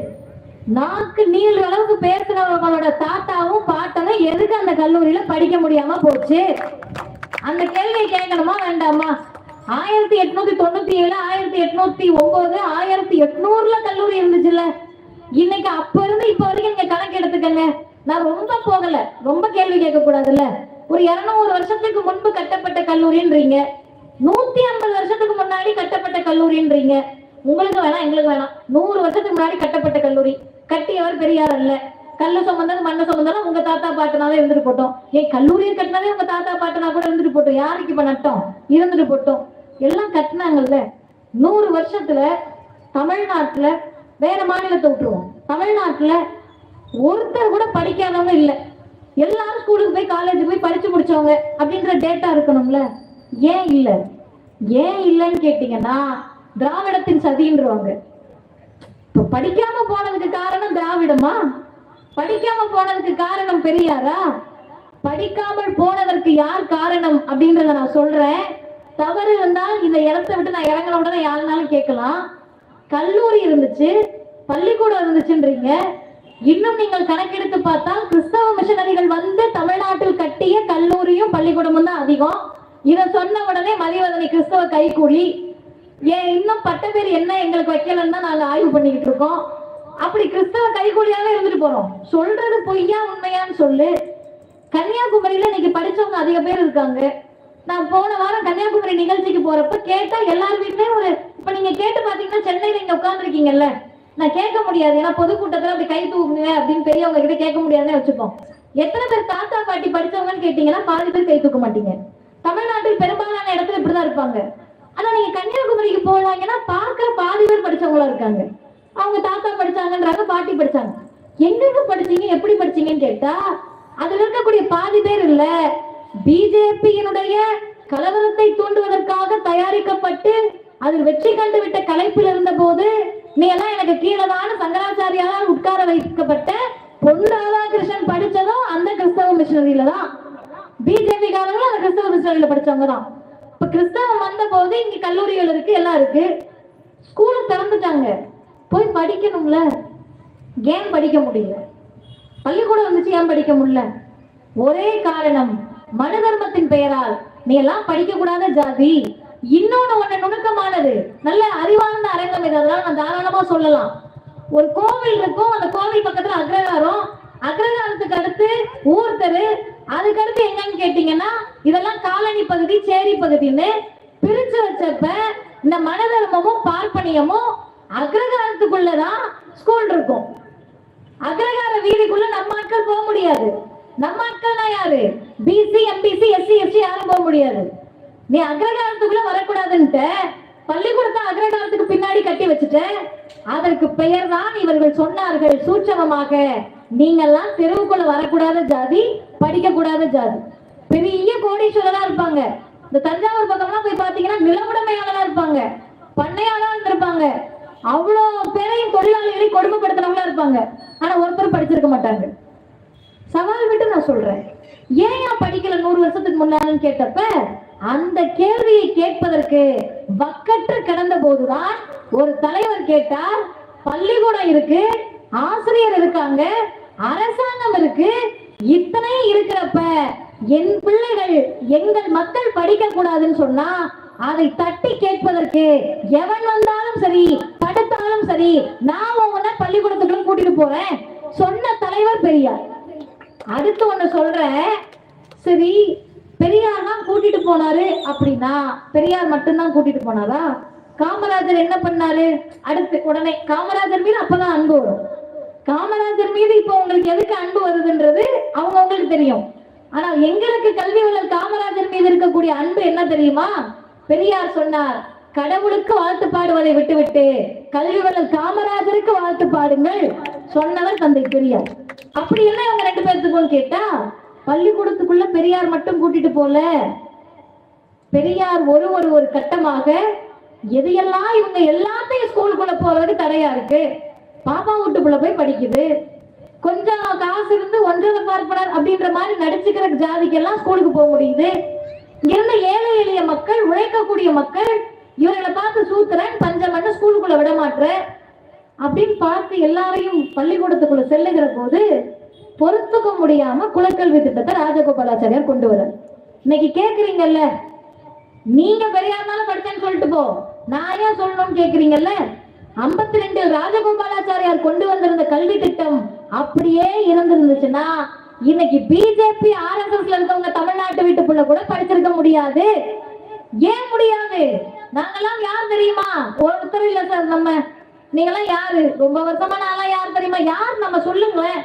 நாக்கு நீள் அளவுக்கு பேசுறவங்களோட தாத்தாவும் பாட்டனும் எதுக்கு அந்த கல்லூரியில படிக்க முடியாம போச்சு? அந்த கேள்வியை கேட்கணுமா வேண்டாமா? 1897 1809 1800 கல்லூரி இருந்துச்சுல்ல. இன்னைக்கு அப்ப இருந்து இப்ப வரைக்கும் நீங்க கணக்கு எடுத்துக்கங்க. நான் ரொம்ப போகல, ரொம்ப கேள்வி கேட்க கூடாதுல்ல. ஒரு 200 வருஷத்துக்கு முன்பு கட்டப்பட்ட கல்லூரின்றீங்க, 150 வருஷத்துக்கு முன்னாடி கட்டப்பட்ட கல்லூரின்றீங்க. உங்களுக்கு வேணாம் எங்களுக்கு வேணாம், 100 வருஷத்துக்கு முன்னாடி கட்டப்பட்ட கல்லூரி, கட்டியவர் பெரியார் அல்ல, கல்லு சுமந்தது மண்ணை சுமந்தாலும் உங்க தாத்தா பாட்டனாவே இருந்துட்டு போட்டோம். ஏன் கல்லூரியை கட்டினாலே உங்க தாத்தா பாட்டனா கூட இருந்துட்டு போட்டோம், யாருக்கு இப்ப நட்டோம்? இருந்துட்டு போட்டோம். எல்லாம் கட்டினாங்கல்ல. 100 வருஷத்துல தமிழ்நாட்டுல, வேற மாநிலத்தை விட்டுருவோம், தமிழ்நாட்டுல ஒருத்தர் கூட படிக்காதவங்க இல்ல, எல்லாரும் ஸ்கூலுக்கு போய் காலேஜ் போய் படிச்சு முடிச்சவங்க அப்படின்ற டேட்டா இருக்கணும்ல. ஏன் இல்ல? ஏன் இல்லன்னு கேட்டீங்கன்னா, திராவிடத்தின் சதின்றவாங்க. இப்ப படிக்காம போனதுக்கு காரணம் திராவிடமா? படிக்காம போனதுக்கு காரணம் பெரியாரா? படிக்காமல் போனதற்கு யார் காரணம் அப்படின்றத நான் சொல்றேன். தவறு இருந்தால் இந்த இடத்தை விட்டு நான் இறங்கின உடனே யாருனாலும் கேட்கலாம். கல்லூரி இருந்துச்சு, பள்ளிக்கூடம் இருந்துச்சுன்றீங்க. இன்னும் நீங்கள் கணக்கெடுத்து பார்த்தால் கிறிஸ்தவ மிஷனரிகள் வந்து தமிழ்நாட்டில் கட்டிய கல்லூரியும் பள்ளிக்கூடமும் தான் அதிகம். இதை சொன்ன உடனே மதிவதனி கிறிஸ்தவ கைகூலி, ஏன் இன்னும் பட்டப்பேர் என்ன எங்களுக்கு வைக்கலன்னு தான் நாங்க ஆய்வு பண்ணிக்கிட்டு இருக்கோம். அப்படி கிறிஸ்தவ கைகூலியாவே இருந்துட்டு போறோம். சொல்றது பொய்யா உண்மையான்னு சொல்லு. கன்னியாகுமரியில இன்னைக்கு படிச்சவங்க அதிக பேர் இருக்காங்க. நான் போன வாரம் கன்னியாகுமரி நிகழ்ச்சிக்கு போறப்ப கேட்டா எல்லார் வீட்லயும் ஒரு, இப்ப நீங்க கேட்டு பாத்தீங்கன்னா சென்னையில இங்க உட்கார்ந்துருக்கீங்கல்ல, நான் கேட்க முடியாது, ஏன்னா பொதுக்கூட்டத்துல அப்படி கை தூக்குங்க அப்படின்னு பெரியவங்க கிட்ட கேட்க முடியாதுன்னு வச்சுப்போம். எத்தனை பேர் தாத்தா பாட்டி படிச்சவங்கன்னு கேட்டீங்கன்னா பாதி பேர் கை தூக்க மாட்டீங்க. தமிழ்நாட்டில் பெரும்பாலான இடத்துல இப்படிதான் இருப்பாங்க. ஆனா நீங்க கன்னியாகுமரிக்கு போனாங்கன்னா பார்க்க பாதி பேர் படிச்சவங்களா இருக்காங்க. அவங்க தாத்தா படிச்சாங்கன்றாங்க, பாட்டி படிச்சாங்க. எங்க படிச்சீங்க, எப்படி படிச்சீங்கன்னு கேட்டா அதுல இருக்கக்கூடிய பாதி பேர் இல்ல, பிஜேபியினுடைய கலவரத்தை தூண்டுவதற்காக தயாரிக்கப்பட்டு அதில் வெற்றி கண்டு விட்ட கலைப்பில் இருந்த போது நீ எல்லாம் எனக்கு கீழதான சங்கராச்சாரியால் உட்கார வைக்கப்பட்ட பொன் ராதாகிருஷ்ணன் படிச்சதும் அந்த கிறிஸ்தவ மிஷனரியில தான். பிஜேபி காரங்களும் அந்த கிறிஸ்தவ மிஷனரியில படிச்சவங்க தான். இப்ப கிறிஸ்தவம் வந்த போது இங்க கல்லூரிகள் இருக்கு, எல்லாம் இருக்கு, ஸ்கூல திறந்துட்டாங்க, போய் படிக்கணும்ல. ஏன் படிக்க முடியல? பள்ளிக்கூடம் வந்துச்சு, ஏன் படிக்க முடியல? ஒரே காரணம், மனு தர்மத்தின் பெயரால் நீ எல்லாம் படிக்க கூடாத ஜாதி. இன்னொன்னு ஒண்ணு நுணுக்கமானது, நல்ல அறிவார்ந்த அரங்கம் இது, அதெல்லாம் நான் தாராளமா சொல்லலாம். ஒரு கோவில் இருக்கும், அந்த கோவில் பக்கத்துல அக்ரஹாரம், அக்ரஹாரத்துக்கு அடுத்து ஊர் தெரு, அதுக்கு அடுத்து எங்கன்னு கேட்டீங்கன்னா இதெல்லாம் காலனி பகுதி, சேரி பகுதின்னு பிரிச்சு வச்சப்ப இந்த மனதர்மமும் பார்ப்பனியமும் அக்ரஹாரத்துக்குள்ளதான் ஸ்கூல் இருக்கும். அக்ரஹார வீதிக்குள்ள நம்ம ஆட்கள் போக முடியாது. நம்ம ஆட்கள்னா யாரு? பிசி, எம்பிசி, எஸ்சி, எஸ்டி யாரும் போக முடியாது. நீ அக்ரஹாரத்துக்குள்ள வரக்கூடாதுன்ட்டு பள்ளிக்கூடத்தை அக்ரஹாரத்துக்கு பின்னாடி கட்டி வச்சுட்ட. அதற்கு பெயர் தான் இவர்கள் சொன்னார்கள் சூட்சமமாக, நீங்கெல்லாம் தெருவுக்குள்ள வரக்கூடாத ஜாதி, படிக்க கூடாத ஜாதி. பெரிய கோடீஸ்வரரா இருப்பாங்க. இந்த தஞ்சாவூர் பக்கம்லாம் போய் பாத்தீங்கன்னா நிலவுடைமையாளரா இருப்பாங்க, பண்ணையாளா இருந்திருப்பாங்க. அவ்வளோ பேரையும் தொழிலாளிகளை கொடுமைப்படுத்துறவங்களா இருப்பாங்க. ஆனா ஒருத்தர் படிச்சிருக்க மாட்டாங்க. சவால் விட்டு நான் சொல்றேன், ஏன் படிக்கல 100 வருஷத்துக்கு முன்னாலும் கேட்டப்ப அந்த கேள்வியை கேட்பதற்கு வக்கற்று கிடந்த போதுதான் ஒரு தலைவர் கேட்டார், பள்ளிக்கூடம் இருக்கு, ஆசிரியர் இருக்காங்க, அரசாங்கம் இருக்கு, இத்தனை இருக்கிறப்ப என் பிள்ளைகள் எங்கள் மக்கள் படிக்க கூடாதுன்னு சொன்னா அதை தட்டி கேட்பதற்கு எவன் வந்தாலும் சரி தடுத்தாலும் சரி நான் உன்னை பள்ளிக்கூடத்துக்குள்ள கூட்டிட்டு போறேன் சொன்ன தலைவர் பெரியார். அடுத்து ஒண்ணு சொல்றேன், சரி பெரியார் தான் கூட்டிட்டு போனாரு அப்படின்னா பெரியார் மட்டும்தான் கூட்டிட்டு போனாரா? காமராஜர் என்ன பண்ணாரு? அடுத்து உடனே காமராஜர் மீது அப்பதான் அன்பு வரும். காமராஜர் மீது இப்ப உங்களுக்கு எதுக்கு அன்பு வருதுன்றது அவங்க உங்களுக்கு தெரியும். ஆனா எங்களுக்கு கல்வி வள்ளல் காமராஜர் மீது இருக்கக்கூடிய அன்பு என்ன தெரியுமா? பெரியார் சொன்னார், கடவுளுக்கு வாழ்த்து பாடுவதை விட்டுவிட்டு கல்வி வள்ளல் காமராஜருக்கு வாழ்த்து பாடுங்கள் சொன்னவர் தந்தை பெரியார். அப்படி என்ன இவங்க 2 பேர்த்துக்கும் கேட்டா, பள்ளிக்கூடத்துக்குள்ள பெரியார் மட்டும் கூட்டிட்டு போல, பெரியார் ஒரு கட்டமாக எதையெல்லாம் இவங்க எல்லாத்தையும் ஸ்கூலுக்குள்ள போறதுக்கு தடையா இருக்கு. பாப்பா வீட்டுக்குள்ள போய் படிக்குது, கொஞ்சம் காசு இருந்து ஒன்றரை பார்ப்பனர் அப்படின்ற மாதிரி நடிச்சுக்கிற ஜாதிக்கெல்லாம் ஸ்கூலுக்கு போக முடியுது. இங்கிருந்த ஏழை எளிய மக்கள், உழைக்கக்கூடிய மக்கள், இவர்களை பார்த்து சூத்திரன் பஞ்சமண்ண ஸ்கூலுக்குள்ள விட மாட்டேற அப்படின்னு பார்த்து எல்லாரையும் பள்ளிக்கூடத்துக்குள்ள செல்லுகிற போது பொறுத்துக்க முடியாம குலக்கல்வி திட்டத்தை ராஜகோபாலாச்சாரியார் கொண்டு வர. இன்னைக்கு கேக்குறீங்கல்ல, நீங்க பெரியார்னால படிச்சேன்னு சொல்லிட்டு போ, நான் ஏன் சொல்லணும்னு கேக்குறீங்கல்ல. 52 ராஜகோபாலாச்சாரியார் கொண்டு வந்திருந்த கல்வி திட்டம் அப்படியே இருந்திருந்துச்சுன்னா இன்னைக்கு பிஜேபி RSSல இருக்கவங்க தமிழ்நாட்டு வீட்டுக்குள்ள கூட படிச்சிருக்க முடியாது. ஏன் முடியாது? நாங்கெல்லாம் யார் தெரியுமா? ஒருத்தர் இல்ல சார், நம்ம நீங்கெல்லாம் யாரு? ரொம்ப வருஷமா நான்லாம் யார் தெரியுமா? யார் நம்ம சொல்லுங்களேன்.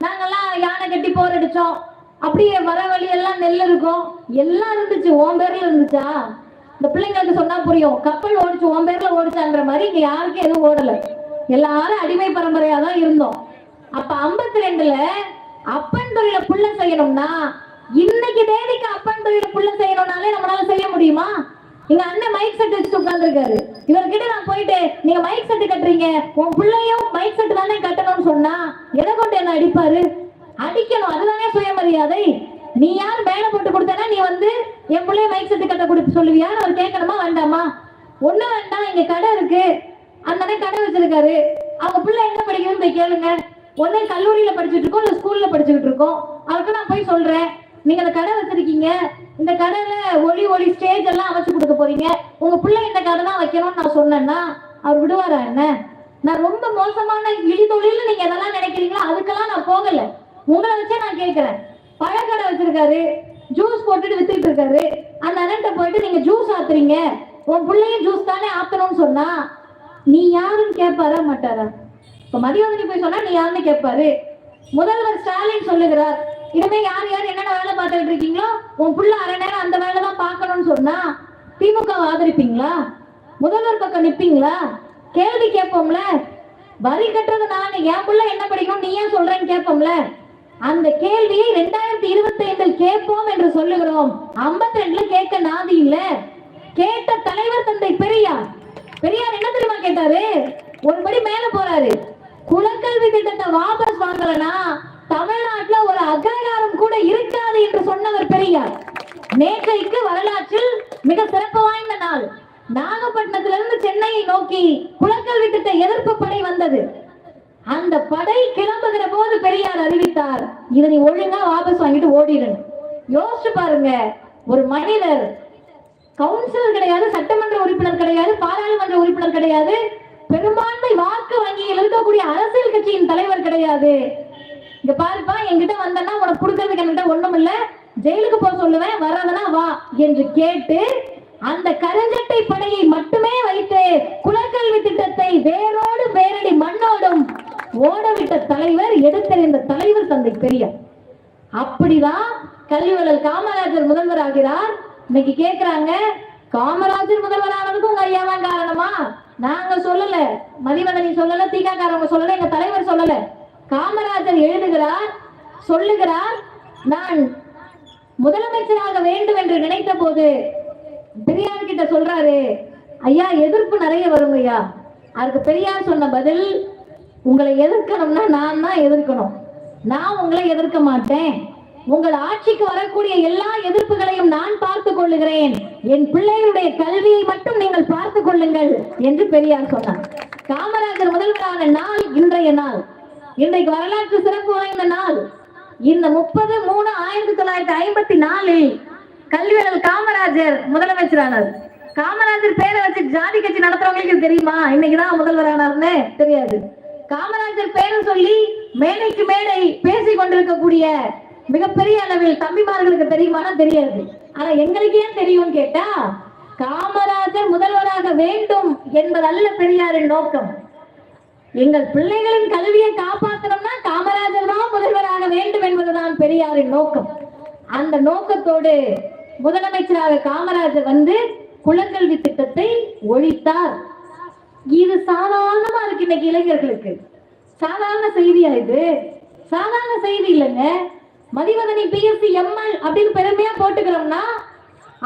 நாங்கெல்லாம் யானை கட்டி போர் அடிச்சோம், அப்படியே வர வழி எல்லாம் நெல் இருக்கும், எல்லாம் இருந்துச்சு. உன் பேர்ல இருந்துச்சா? இந்த பிள்ளைங்களுக்கு சொன்னா புரியும். கப்பல் ஓடிச்சு உன் பேர்ல ஓடிச்சான்ற மாதிரி இங்க யாருக்கும் எதுவும் ஓடல. எல்லாரும் அடிமை பரம்பரையா தான் இருந்தோம். அப்ப 52ல அப்பன் தொழில புள்ள செய்யணும்னா இன்னைக்கு தேதிக்கு அப்பன் தொழில புள்ள செய்யணும்னாலே நம்மளால செய்ய முடியுமா? எங்க அண்ணன் மைக் செட் வச்சு உட்கார்ந்துருக்காரு. இவர்கிட்ட நான் போயிட்டு நீங்க மைக் செட் கட்டுறீங்க, உன் பிள்ளையும் மைக் செட் தானே கட்டணும்னு சொன்னா எதை கொண்டு என்ன அடிப்பாரு? அடிக்கணும், அதுதானே சுயமரியாதை. நீ யார் மேல போட்டு கொடுத்தனா நீ வந்து என் பிள்ளைய மைக் செட் கட்ட கொடுத்து சொல்லுவியான்னு அவர் கேட்கணுமா வேண்டாமா? ஒண்ணு வேண்டாம், இங்க கடை இருக்கு, அந்த கடை வச்சிருக்காரு, அவங்க பிள்ளை என்ன படிக்கணும்னு போய் கேளுங்க. ஒண்ணு கல்லூரியில படிச்சுட்டு இருக்கோம், இல்ல ஸ்கூல்ல படிச்சுக்கிட்டு இருக்கோம். அவருக்கு நான் போய் சொல்றேன், நீங்க அந்த கடை வச்சிருக்கீங்க, இந்த கடையில ஒளி ஸ்டேஜ் எல்லாம் அமைச்சு கொடுக்க போறீங்க, உங்க பிள்ளை இந்த கடை தான் வைக்கணும்னு நான் சொன்னேன்னா அவர் விடுவாரா என்ன? நான் ரொம்ப மோசமான இழி தொழில் நீங்க எதெல்லாம் நினைக்கிறீங்களோ அதுக்கெல்லாம் நான் போகல. உங்களை வச்சே நான் கேட்கிறேன். பழக்கடை வச்சிருக்காரு, ஜூஸ் போட்டுட்டு வித்துட்டு இருக்காரு, அந்த அண்ணன்ட்ட போயிட்டு நீங்க ஜூஸ் ஆத்துறீங்க, உன் பிள்ளையும் ஜூஸ் தானே ஆத்தணும்னு சொன்னா நீ யாருன்னு கேட்பாரா மாட்டாரா? இப்ப மதியோதனி போய் சொன்னா நீ யாருன்னு கேட்பாரு. முதல்வர் ஸ்டாலின் சொல்லுகிறார், இனிமே யார் யார் என்னென்ன வேலை பார்த்துட்டு இருக்கீங்களோ உன் புள்ள அரை நேரம் அந்த வேலை தான் பார்க்கணும்னு சொன்னா திமுக ஆதரிப்பீங்களா? முதல்வர் பக்கம் நிப்பீங்களா? கேள்வி கேட்போம்ல. வரி கட்டுறது நானு, என் புள்ள என்ன படிக்கணும் நீ ஏன் சொல்றேன்னு கேட்போம்ல. அந்த கேள்வியை 2025 கேட்போம் என்று சொல்லுகிறோம். 52ல கேட்க நாதி இல்ல. கேட்ட தலைவர் தந்தை பெரியார். பெரியார் என்ன தெரியுமா கேட்டாரு? ஒருபடி மேல போறாரு, குலக்கல்வி திட்டத்தை வாபஸ் வாங்கலனா தமிழ்நாட்டுல ஒரு அக்ரகாரம் கூட இருக்காது என்று சொன்னவர் பெரியார். நேற்றைக்கு வரலாற்றில் மிக சிறப்பு வாய்ந்த நாள். நாகப்பட்டினத்திலிருந்து சென்னையை நோக்கி குலக்கல்வி திட்ட எதிர்ப்பு படை வந்தது. அந்த படை கிளம்புகிற போது பெரியார் அறிவித்தார், இதை நீ ஒழுங்கா வாபஸ் வாங்கிட்டு ஓடிடணும். யோசிச்சு பாருங்க, ஒரு மனிதர் கவுன்சிலர் கிடையாது, சட்டமன்ற உறுப்பினர் கிடையாது, பாராளுமன்ற உறுப்பினர் கிடையாது, பெரும்பான்மை வாக்கு வங்கியில் இருக்கக்கூடிய அரசியல் கட்சியின் தலைவர் கிடையாது. இங்க பாருப்பா, என்கிட்ட வந்தனா உனக்கு கொடுக்கறதுக்கு என்கிட்ட ஒண்ணும் இல்ல, ஜெயிலுக்கு போக சொல்லுவேன், வராதனா வா என்று கேட்டு அந்த கருஞ்சட்டை படையை மட்டுமே வைத்து குலக்கல்வி திட்டத்தை வேரோடு வேரடி மண்ணோடும் ஓடவிட்ட தலைவர், எடுத்தறிந்த தலைவர் தந்தை பெரியார். அப்படிதான் கல்வி வள்ளல் காமராஜர் முதல்வர் ஆகிறார். இன்னைக்கு கேக்குறாங்க, காமராஜர் முதல்வர் ஆனதுக்கு உங்க ஐயாதான் காரணமா? நாங்க சொல்லல, மதிவதனி சொல்லல, தீகாக்காரவங்க சொல்லல, எங்க தலைவர் சொல்லல. காமராஜர் எழுதுகிறார், சொல்லுகிறார், நான் முதலமைச்சராக வேண்டும் என்று நினைத்த போது பெரியார் கிட்ட சொல்றாரு, ஐயா எதிர்ப்பு நிறைய வரும் ஐயா, அதுக்கு பெரியார் சொன்ன பதில், உங்களை எதிர்க்கணும்னா நான் தான் எதிர்க்கணும், நான் உங்களை எதிர்க்க மாட்டேன். உங்கள் ஆட்சிக்கு வரக்கூடிய எல்லா எதிர்ப்புகளையும் நான் பார்த்துக் கொள்ளுகிறேன், என் பிள்ளைகளுடைய கல்வியை மட்டும் நீங்கள் பார்த்துக் கொள்ளுங்கள் என்று பெரியார் சொன்னார். காமராஜர் முதல்வரான நாள் இன்றைய நாள். இன்றைக்கு வரலாற்று சிறப்பு வாய்ந்த நாள். இந்த 30/3/1954 கல்வியாளர் காமராஜர் முதலமைச்சரானார். காமராஜர் பேரை வச்சு ஜாதி கட்சி நடத்துறவங்களுக்கு தெரியுமா இன்னைக்குதான் முதல்வரானார்னு? தெரியாது. காமராஜர் பேரை சொல்லி மேடைக்கு மேடை பேசிக் கொண்டிருக்கக்கூடிய மிகப்பெரிய அளவில் தம்பிமார்களுக்கு தெரியுமானா தெரியாது. ஆனா எங்களுக்கு ஏன் தெரியும் கேட்டா, காமராஜர் முதல்வராக வேண்டும் என்பதல்ல பெரியாரின் நோக்கம். எங்கள் பிள்ளைகளின் கல்வியை காப்பாற்றணும்னா காமராஜர் தான் முதல்வராக வேண்டும் என்பதுதான் பெரியாரின் நோக்கம். அந்த நோக்கத்தோடு முதலமைச்சராக காமராஜர் வந்து குலக்கல்வி திட்டத்தை ஒழித்தார். இது சாதாரணமா இருக்கு இன்னைக்கு இளைஞர்களுக்கு. சாதாரண செய்தியா இது? சாதாரண செய்தி இல்லைங்க. மதிவதனி பிஎஸ்சி எம்எல் அப்படின்னு பெருமையா போட்டுக்கிறோம்னா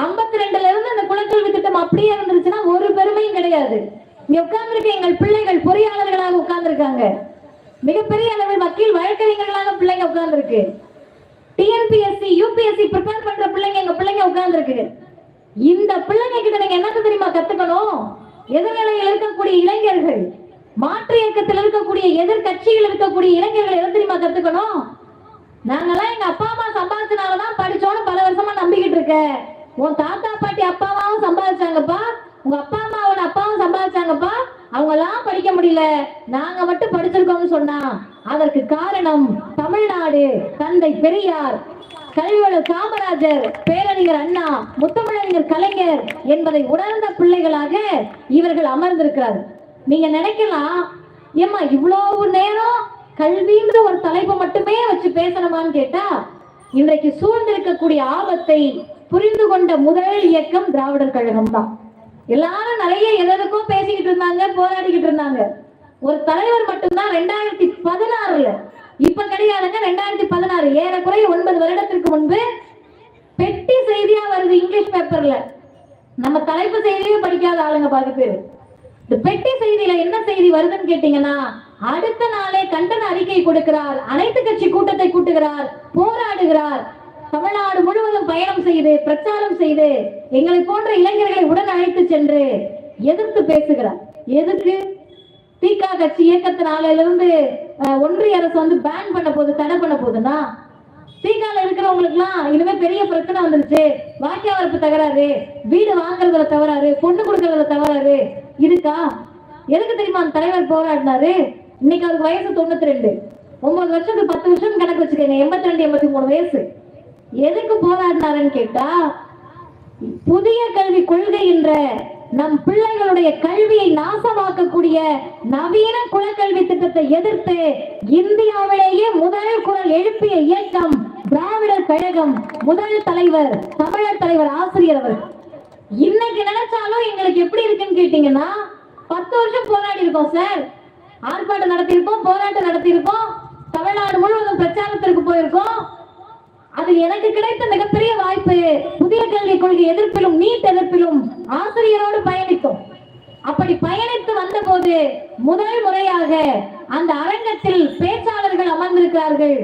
52ல இருந்து அந்த குலக்கல்வி திட்டம் அப்படியே இருந்துருச்சுன்னா ஒரு பெருமையும் கிடையாது. இங்க உட்கார்ந்துருக்க எங்கள் பிள்ளைகள் பொறியாளர்களாக உட்கார்ந்துருக்காங்க. மிகப்பெரிய அளவில் வக்கீல் வழக்கறிஞர்களாக பிள்ளைங்க உட்கார்ந்துருக்கு. டிஎன்பிஎஸ்சி யூபிஎஸ்சி ப்ரிப்பேர் பண்ற பிள்ளைங்க எங்க பிள்ளைங்க உட்கார்ந்துருக்கு. இந்த பிள்ளைங்க கிட்ட நீங்க என்ன தெரியுமா கத்துக்கணும்? எதிர்நிலையில் இருக்கக்கூடிய இளைஞர்கள், மாற்று இயக்கத்தில் இருக்கக்கூடிய எதிர்கட்சிகள் இருக்கக்கூடிய இளைஞர்கள் எதை தெரியுமா கத்துக்கணும்? நாங்கெல்லாம் எங்க அப்பா அம்மா சம்பாதிச்சனாலதான் படிச்சோன்னு பல வருஷமா நம்பிக்கிட்டு இருக்க. உன் தாத்தா பாட்டி அப்பாவும் சம்பாதிச்சாங்கப்பா, உங்க அப்பா அம்மாவோட அப்பாவும் சம்பாதிச்சாங்கப்பா, அவங்க எல்லாம் படிக்க முடியல, நாங்க மட்டும் படிச்சிருக்கோம்னு சொன்னா அதற்கு காரணம் தமிழ்நாடு, தந்தை பெரியார், கல்வியாளர் காமராஜர், பேரறிஞர் அண்ணா, முத்தமிழறிஞர் கலைஞர் என்பதை உணர்ந்த பிள்ளைகளாக இவர்கள் அமர்ந்திருக்கிறார். நீங்க நினைக்கலாம், ஏமா இவ்வளவு நேரம் கல்வின்ற ஒரு தலைப்பை மட்டுமே வச்சு பேசணுமான்னு கேட்டா, இன்றைக்கு சூழ்ந்திருக்கக்கூடிய ஆபத்தை புரிந்து கொண்ட முதல் இயக்கம் திராவிடர் கழகம் தான். எல்லாரும் நிறைய எதற்கும் பேசிக்கிட்டு இருந்தாங்க, போராடிக்கிட்டு இருந்தாங்க. ஒரு தலைவர் மட்டும்தான் 2016 இப்ப கிடையாதுங்க, 2016 ஏறக்குறைய 9 வருடத்திற்கு முன்பு பெட்டி செய்தியா வருது இங்கிலீஷ் பேப்பர்ல. நம்ம தலைப்பு செய்தியே படிக்காத ஆளுங்க பாதி பேரு. இந்த பெட்டி செய்தியில என்ன செய்தி வருதுன்னு கேட்டீங்கன்னா, அடுத்த நாளே கண்டன அறிக்கை கொடுக்கிறார், அனைத்து கட்சி கூட்டத்தை கூட்டுகிறார், போராடுகிறார், தமிழ்நாடு முழுவதும் பயணம் செய்து பிரச்சாரம் செய்து எங்களை போன்ற இளைஞர்களை உடன் அழைத்து சென்று எதிர்த்து பேசுகிறார். எதுக்கு? திக கட்சி இயக்கத்தினால இருந்து ஒன்றிய அரசு வந்து பேன் பண்ண போது, தடை பண்ண போதுன்னா, திகால இருக்கிறவங்களுக்கு எல்லாம் இனிமே பெரிய பிரச்சனை வந்துருச்சு, வாக்கிய வரப்பு தகராறு, வீடு வாங்குறதுல தவறாரு, பொண்ணு கொடுக்கறதுல தவறாரு இருக்கா? எதுக்கு தெரியுமா அந்த தலைவர் போராடினாரு? இன்னைக்கு அவருக்கு வயசு 92, 9 வருஷத்துக்கு 10 வருஷம் கணக்கு வச்சுக்கோங்க, 82 83 வயசு. எதுக்கு போராடினாருன்னு கேட்டா, புதிய கல்வி கொள்கை என்ற நம் பிள்ளைகளுடைய கல்வியை நாசமாக்கக்கூடிய நவீன குலக்கல்வி திட்டத்தை எதிர்த்து இந்தியாவிலேயே முதல் குரல் எழுப்பிய இயக்கம் திராவிடர் கழகம். முதல் தலைவர் தமிழர் தலைவர் ஆசிரியர் அவர். இன்னைக்கு நினைச்சாலும் எங்களுக்கு எப்படி இருக்குன்னு கேட்டீங்கன்னா, 10 வருஷம் போராடி இருக்கோம் சார், ஆர்ப்பாட்டம் நடத்தியிருக்கோம், போராட்டம் நடத்தியிருக்கோம், தமிழ்நாடு முழுவதும் பிரச்சாரத்திற்கு போயிருக்கோம். அது எனக்கு கிடைத்த மிகப்பெரிய வாய்ப்பு. புதிய கல்விக் கொள்கை எதிர்ப்பிலும் நீட் எதிர்ப்பிலும் ஆசிரியரோடு பயணித்தோம். அப்படி பயணித்து வந்த போது முதல் முறையாக அந்த அரங்கத்தில் பேச்சாளர்கள் அமர்ந்திருக்கிறார்கள்.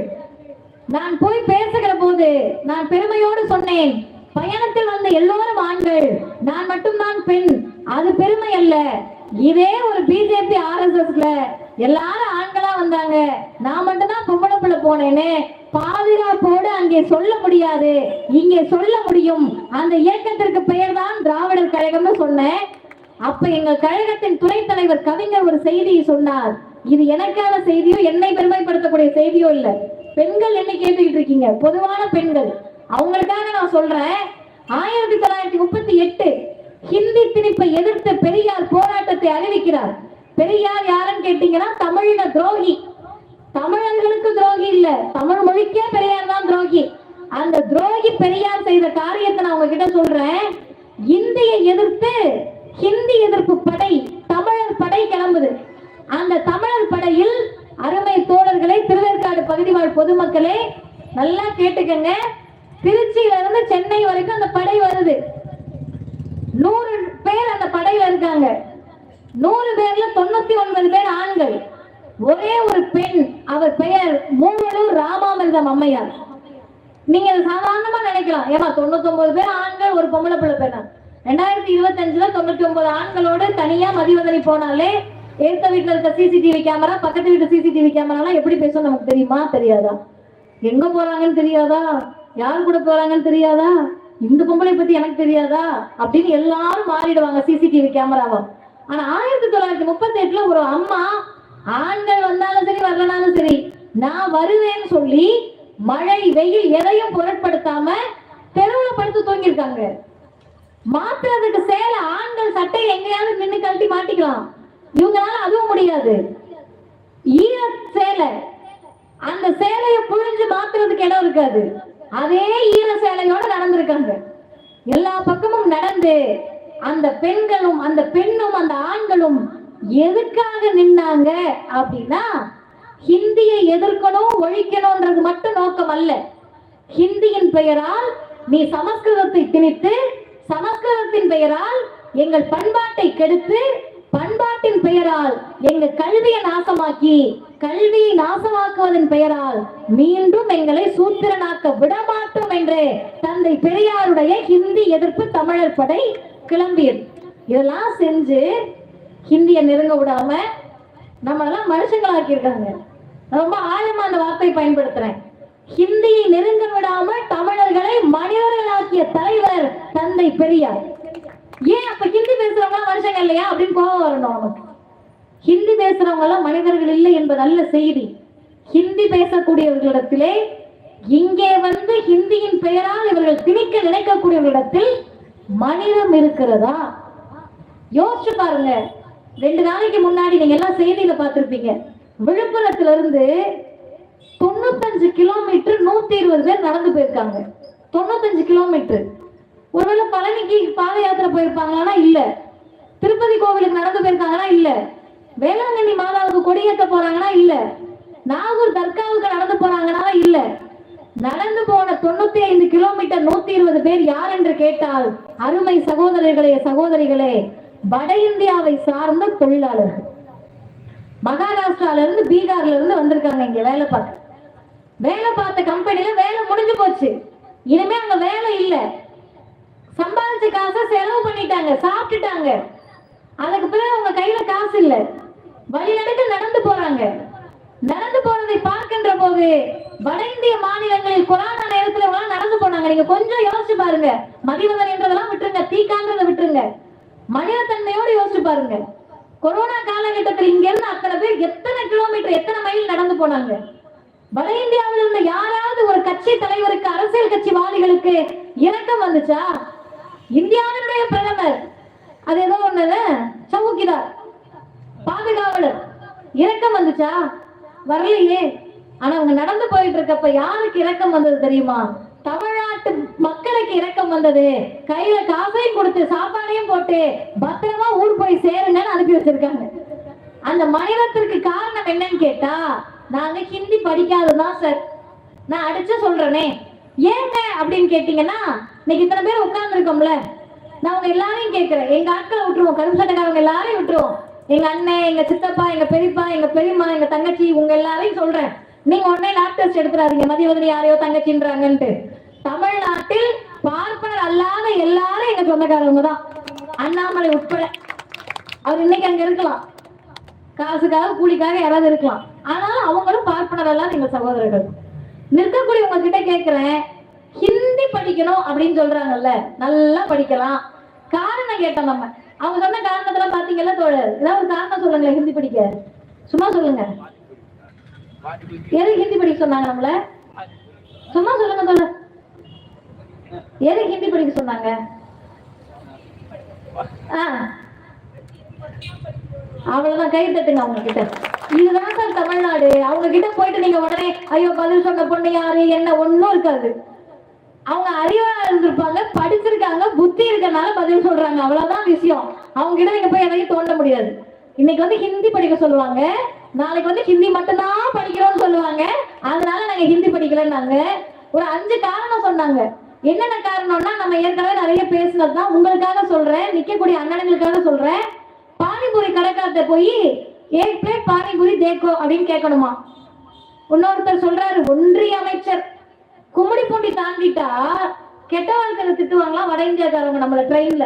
நான் போய் பேசுகிற போது நான் பெருமையோடு சொன்னேன், பயணத்தில் வந்த எல்லோரும் ஆண்கள், நான் மட்டும்தான் பெண். அது பெருமை அல்ல. இதே ஒரு பிஜேபி RSSல எல்லாரும் ஆண்களா வந்தாங்க, நான் மட்டும்தான் பொம்பளை பிள்ளை போனேன்னு பாதுகாப்போடு அங்கே சொல்ல முடியாது, இங்கே சொல்ல முடியும். அந்த இயக்கத்திற்கு பெயர் தான் திராவிடர் கழகம்னு சொன்னேன். அப்ப எங்க கழகத்தின் துணை தலைவர் கவிஞர் ஒரு செய்தியை சொன்னார். இது எனக்கான செய்தியோ என்னை பெருமைப்படுத்தக்கூடிய செய்தியோ இல்ல. பெண்கள் என்ன கேட்டுக்கிட்டு இருக்கீங்க, பொதுவான பெண்கள், அவங்களுக்காக நான் சொல்றேன். 1938 ஹிந்தி திணிப்பை எதிர்த்து பெரியார் போராட்டத்தை அறிவிக்கிறார். பெரியார் யாருன்னு கேட்டீங்கன்னா தமிழின துரோகி. தமிழர்களுக்கு துரோகி இல்ல, தமிழ் மொழிக்கே பெரியார் தான் துரோகி. அந்த துரோகி பெரியார் செய்த காரியத்தை நான் உங்ககிட்ட சொல்றேன். இந்தியை எதிர்த்து ஹிந்தி எதிர்ப்பு படை, தமிழர் படை கிளம்புது. அந்த தமிழர் படையில் அருமை தோழர்களே, திருவேற்காடு பகுதி வாழ் பொதுமக்களே நல்லா கேட்டுக்கங்க. திருச்சியில இருந்து சென்னை வரைக்கும் அந்த படை வருது. 100 பேர் அந்த படையில இருக்காங்க. 100 பேர்ல நீங்க சாதாரணமா நினைக்கலாம், ஏமா 99 பேர் ஆண்கள் ஒரு பொம்பளை பிள்ளை பேர். 2025 99 ஆண்களோடு தனியா மதிவதனி போனாலே ஏத்த வீட்டுல இருக்க சிசிடிவி கேமரா, பக்கத்து வீட்டு சிசிடிவி கேமரா எல்லாம் எப்படி பேசும் நமக்கு தெரியுமா? தெரியாதா? எங்க போறாங்கன்னு தெரியாதா? யார் கூட போறாங்கன்னு தெரியாதா? இந்த பொம்பளை பத்தி எனக்கு தெரியாதா அப்படின்னு எல்லாரும் மாறிடுவாங்க சிசிடிவி கேமராவா. ஆனா 1938 ஒரு அம்மா ஆண்கள் வந்தாலும் சரி வரலனாலும் சரி நான் வருவேன்னு சொல்லி மழை வெயில் எதையும் பொருட்படுத்தாம தெருவுல படுத்து தூங்கியிருக்காங்க. மாத்துறதுக்கு சேலை ஆண்கள் சட்டை எங்கேயாவது நின்று கழட்டி மாட்டிக்கலாம், இவங்களால அதுவும் முடியாது. ஈர சேலை, அந்த சேலையை புழிஞ்சு மாத்துறதுக்கு இடம் இருக்காது. அதே ஈர சேலையோட நடந்திருக்காங்க. எல்லா பக்கமும் நடந்து அந்த பெண்களும் அந்த பெண்ணும் அந்த ஆண்களும் எதுக்காக நின்னாங்க அப்படின்னா ஹிந்தியை எதிர்க்கணும் ஒழிக்கணும்ன்றது மட்டும் நோக்கம் அல்ல. ஹிந்தியின் பெயரால் நீ சமஸ்கிருதத்தை திணித்து, சமஸ்கிருதத்தின் பெயரால் எங்கள் பண்பாட்டை கெடுத்து, பண்பாட்டின் பெயரால் எங்கள் கல்வியை நாசமாக்கி, கல்வியை நாசமாக்குவதன் பெயரால் மீண்டும் எங்களை சூத்திரனாக்க விடமாட்டோம் என்று தந்தை பெரியாருடைய ஹிந்தி எதிர்ப்பு தமிழர் படை கிளம்பியது. இதெல்லாம் செஞ்சு ஹிந்தியை நெருங்க விடாம நம்மளெல்லாம் மனுஷங்களாக்கி இருக்காங்க. ரொம்ப ஆழமா அந்த வார்த்தையை பயன்படுத்துறேன். ஹிந்தியை நெருங்க விடாம தமிழர்களை மனிதர்களாக்கிய தலைவர் தந்தை பெரியார். ஏன் அப்ப ஹிந்தி பேசுறவங்க மனுஷங்க இல்லையா அப்படின்னு கோபம் வரணும் நமக்கு. ஹிந்தி பேசுறவங்க எல்லாம் மனிதர்கள் இல்லை என்பது நல்ல செய்தி. ஹிந்தி பேசக்கூடியவர்களிடத்திலே இங்கே வந்து ஹிந்தியின் பெயரால் இவர்கள் திணிக்க நினைக்கக்கூடியவர்களிடத்தில் மனிதம் இருக்கிறதா? யோசிச்சு பாருங்க. 2 நாளைக்கு முன்னாடி நீங்க எல்லாம் செய்தியில பார்த்திருப்பீங்க. விழுப்புரத்துல இருந்து 95 கிலோமீட்டர் 120 பேர் நடந்து போயிருக்காங்க. 95 கிலோமீட்டர். ஒருவேளை பழனிக்கு பாத யாத்திரை போயிருப்பாங்களா? இல்ல. திருப்பதி கோவிலுக்கு நடந்து போயிருக்காங்களா? இல்ல. வேளாங்கண்ணி மாதாவுக்கு கொடியேற்ற போறாங்கன்னா? இல்ல. நாகூர் தர்காவுக்கு நடந்து போறாங்கன்னா? இல்ல. நடந்து போன 95 கிலோமீட்டர் 120 பேர் யார் என்று கேட்டால் அருமை சகோதரர்களே சகோதரிகளே, வட இந்தியாவை சார்ந்த தொழிலாளர்கள். மகாராஷ்டிரால இருந்து பீகார்ல இருந்து வந்திருக்காங்க. இங்க வேலை பார்த்த கம்பெனில வேலை முடிஞ்சு போச்சு. இனிமே அங்க வேலை இல்ல. சம்பாதிச்ச காசை செலவு பண்ணிட்டாங்க, சாப்பிட்டுட்டாங்க. அதுக்கு பிறகு அவங்க கையில காசு இல்ல. வழிநடக்க நடந்து போறாங்க. நடந்து போறதை பார்க்கின்ற போது வட இந்திய மாநிலங்களில் கொரோனா நேரத்துல நடந்து போனாங்க. நீங்க கொஞ்சம் யோசிச்சு பாருங்க. மதிவதன் என்றதெல்லாம் விட்டுருங்க, தீக்கான்றதை விட்டுருங்க, மனிதத்தன்மையோடு யோசிச்சு பாருங்க. கொரோனா காலகட்டத்தில் இங்க இருந்து அத்தனை பேர் எத்தனை கிலோமீட்டர் எத்தனை மைல் நடந்து போனாங்க. வட இந்தியாவில் இருந்த யாராவது ஒரு கட்சி தலைவருக்கு, அரசியல் கட்சி வாதிகளுக்கு இரக்கம் வந்துச்சா? இந்தியாவினுடைய பிரதமர் அது ஏதோ ஒண்ணு சவுக்கிதார் பாதுகாவலர் இரக்கம் வந்துச்சா? வரலையே. ஆனா அவங்க நடந்து போயிட்டு இருக்கப்ப யாருக்கு இரக்கம் வந்தது தெரியுமா? தமிழ்நாட்டு மக்களுக்கு இரக்கம் வந்தது. கையில காசையும் கொடுத்து சாப்பாடையும் போட்டு பத்திரமா ஊர் போய் சேருங்கன்னு அனுப்பி வச்சிருக்காங்க. அந்த மனிதத்திற்கு காரணம் என்னன்னு கேட்டா, நாங்க ஹிந்தி படிக்காததான் சார். நான் அடிச்சு சொல்றேனே. ஏங்க அப்படின்னு கேட்டீங்கன்னா, இன்னைக்கு இத்தனை பேர் உட்கார்ந்து இருக்கோம்ல, நான் உங்க எல்லாரையும் கேட்கிறேன். எங்க ஆட்களை விட்டுருவோம், கருப்பு சட்டக்காரங்க எல்லாரையும் விட்டுருவோம். எங்க அண்ணன், எங்க சித்தப்பா, எங்க பெரியப்பா, எங்க பெரியம்மா, எங்க தங்கச்சி, உங்க எல்லாரையும் சொல்றேன். நீங்க உடனே லேப் டெஸ்ட் எடுத்துறாதீங்க, மதிவதனி யாரையோ தங்கச்சின்றாங்கன்ட்டு. தமிழ்நாட்டில் பார்ப்பனர் அல்லாத எல்லாரும் எங்க சொந்தக்காரவங்க தான், அண்ணாமலை உட்பட. அவர் இன்னைக்கு அங்க இருக்கலாம், காசுக்காக கூலிக்காக யாராவது இருக்கலாம். ஆனாலும் அவங்களும் பார்ப்பனர் அல்லாத எங்க சகோதரர்கள். நிற்கக்கூடிய உங்ககிட்ட கேட்கிறேன், ஹிந்தி படிக்கணும் அப்படின்னு சொல்றாங்கல்ல, நல்லா படிக்கலாம். காரணம் கேட்டோம் நம்ம. அவங்க சொன்ன காரணத்துல பாத்தீங்கல்ல தோழர், ஏதாவது ஒரு காரணம் சொல்லுங்களேன் ஹிந்தி படிக்க. சும்மா சொல்லுங்க. எதுக்கு ஹிந்தி படிக்க சொன்னாங்க நம்மள? சும்மா சொல்லுங்க தோழர். எதுக்கு ஹிந்தி படிக்க சொன்னாங்க? அவ்வளவுதான், கை தட்டுங்க அவங்க கிட்ட. இதுதான் சார் தமிழ்நாடு. அவங்க கிட்ட போயிட்டு நீங்க உடனே ஐயோ பதில் சொன்ன பொண்ணு யாரு என்ன ஒன்னும் இருக்காது. அவங்க அறிவா இருந்திருப்பாங்க, படிச்சிருக்காங்க, புத்தி இருக்கனால பதில் சொல்றாங்க, அவ்வளவுதான் விஷயம். அவங்க கிட்ட நீங்க போய் எதையும் தோண்ட முடியாது. இன்னைக்கு வந்து ஹிந்தி படிக்க சொல்லுவாங்க, நாளைக்கு வந்து ஹிந்தி மட்டும்தான் படிக்கிறோம்னு சொல்லுவாங்க. அதனால நாங்க ஹிந்தி படிக்கலன்னாங்க. ஒரு 5 காரணம் சொன்னாங்க. என்னென்ன காரணம்னா நம்ம ஏற்கனவே நிறைய பேசுனதுதான், உங்களுக்காக சொல்றேன், நிக்கக்கூடிய அண்ணனுங்களுக்காக சொல்றேன். பானிபூரி கடைக்கார்ட்ட போய் ஏக் பிளேட் பானிபூரி தேக்கோ அப்படின்னு கேட்கணுமா? இன்னொருத்தர் சொல்றாரு, ஒன்றிய அமைச்சர் கும்மிடி பூண்டி தாண்டிட்டா கெட்ட வார்த்தை திட்டுவாங்களாம் வட இந்தியாக்காரவங்க நம்மள ட்ரெயின்ல.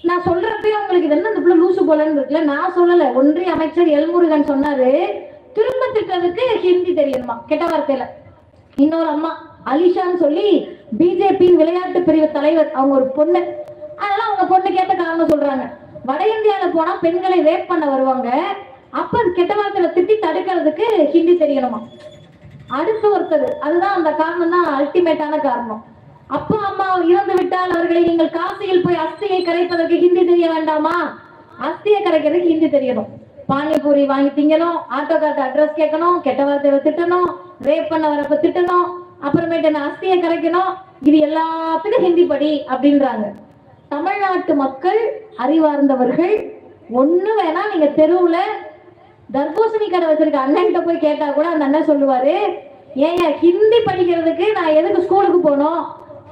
நான் சொல்றப்பயே உங்களுக்கு இது என்ன இந்த பிள்ளை லூசு போலன்னு இருக்குல்ல, நான் சொல்லல, ஒன்றிய அமைச்சர் எல்முருகன் சொன்னாரு. திரும்ப திட்டதுக்கு ஹிந்தி தெரியணுமா கெட்ட வார்த்தையில. இன்னொரு அம்மா அலிஷான்னு சொல்லி பிஜேபி விளையாட்டு பிரிவு தலைவர், அவங்க ஒரு பொண்ணு. அதனால அவங்க பொண்ணு கேட்ட காரணம் சொல்றாங்க, வட இந்தியாவில போனா பெண்களை ரேப் பண்ண வருவாங்க, அப்ப கெட்ட வார்த்தையில திட்டி தடுக்கிறதுக்கு ஹிந்தி தெரியணுமா. அடுத்து ஒருத்தர், அதுதான் அந்த காரணம் தான் அல்டிமேட்டான காரணம். அப்பா அம்மா இறந்து விட்டால் அவர்களை நீங்கள் காசியில் போய் அஸ்தியை கரைப்பதற்கு ஹிந்தி தெரிய வேண்டாமா? அஸ்தியை கரைக்கிறதுக்கு ஹிந்தி தெரியணும். பானிபூரி வாங்கி திங்கணும், ஆட்டோ கார்டு அட்ரஸ் கேட்கணும், கெட்ட வார்த்தையில திட்டணும், ரேப் பண்ண வரப்ப திட்டணும், அப்புறமேட்டு என்ன அஸ்தியை கரைக்கணும், இது எல்லாத்துக்கும் ஹிந்தி படி அப்படின்றாங்க. தமிழ்நாட்டு மக்கள் அறிவார்ந்தவர்கள். ஒண்ணு வேணா நீங்க தெருவுல தர்பூசணி கடை வச்சிருக்க அண்ணன்கிட்ட போய் கேட்டா கூட அந்த அண்ணன் சொல்லுவாரு, ஏங்க ஹிந்தி படிக்கிறதுக்கு நான் எதுக்கு ஸ்கூலுக்கு போனோம்?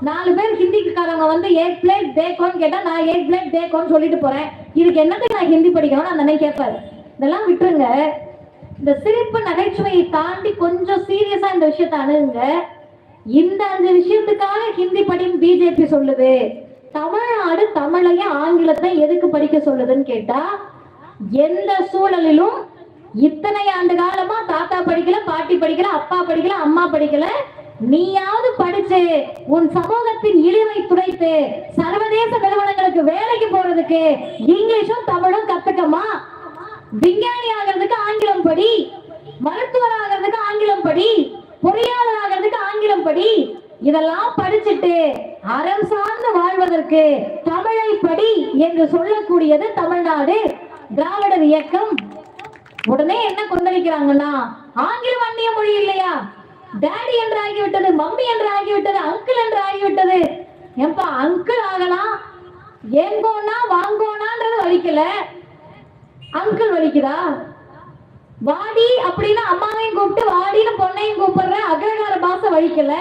4 பேர் ஹிந்திக்காரங்க வந்து 8 பிளேட் தேக்கோன்னு கேட்டா நான் 8 பிளேட் தேக்கோன்னு சொல்லிட்டு போறேன், இதுக்கு என்னத்துக்கு நான் ஹிந்தி படிக்கணும்னு அந்த அண்ணன் கேட்பாரு. இதெல்லாம் விட்டுருங்க. இந்த சிரிப்பு நகைச்சுவையை தாண்டி கொஞ்சம் சீரியஸா இந்த விஷயத்தை அணுகுங்க. இந்த 5 விஷயத்துக்காக ஹிந்தி படின்னு பிஜேபி சொல்லுது. தமிழ்நாடு தமிழையும் ஆங்கிலத்தை எதுக்கு படிக்க சொல்லுதுன்னு கேட்டா, எந்த சூழலிலும் இத்தனை ஆண்டு காலமா தாத்தா படிக்கல, பாட்டி படிக்கல, அப்பா படிக்கல, அம்மா படிக்கல, நீயாவது படிச்சு உன் சமூகத்தின் இழிவை துடைத்து சர்வதேச நிறுவனங்களுக்கு வேலைக்கு போறதுக்கு இங்கிலீஷும் தமிழும் கத்துக்கமா. விஞ்ஞானி ஆகிறதுக்கு ஆங்கிலம் படி, மருத்துவர் ஆகிறதுக்கு ஆங்கிலம் படி, பொறியாளர் ஆகிறதுக்கு ஆங்கிலம் படி. இதெல்லாம் படிச்சுட்டு அறம் சார்ந்து வாழ்வதற்கு தமிழை படி என்று சொல்லக்கூடியது தமிழ்நாடு திராவிடர் இயக்கம். உடனே என்ன கொந்தளிக்கிறாங்கன்னா, ஆங்கிலம் அந்நிய மொழி இல்லையா, டாடி என்று ஆகிவிட்டது, மம்மி என்று ஆகிவிட்டது, அங்கிள் என்று ஆகிவிட்டது. ஏன்பா அங்கிள் ஆகலாம், ஏங்கோனா வாங்கோனான்றது வலிக்கல, அங்கிள் வலிக்குதா? வாடி அப்படின்னா அம்மாவையும் கூப்பிட்டு வாடின்னு பொண்ணையும் கூப்பிடுற அகரகார பாசை வலிக்கல,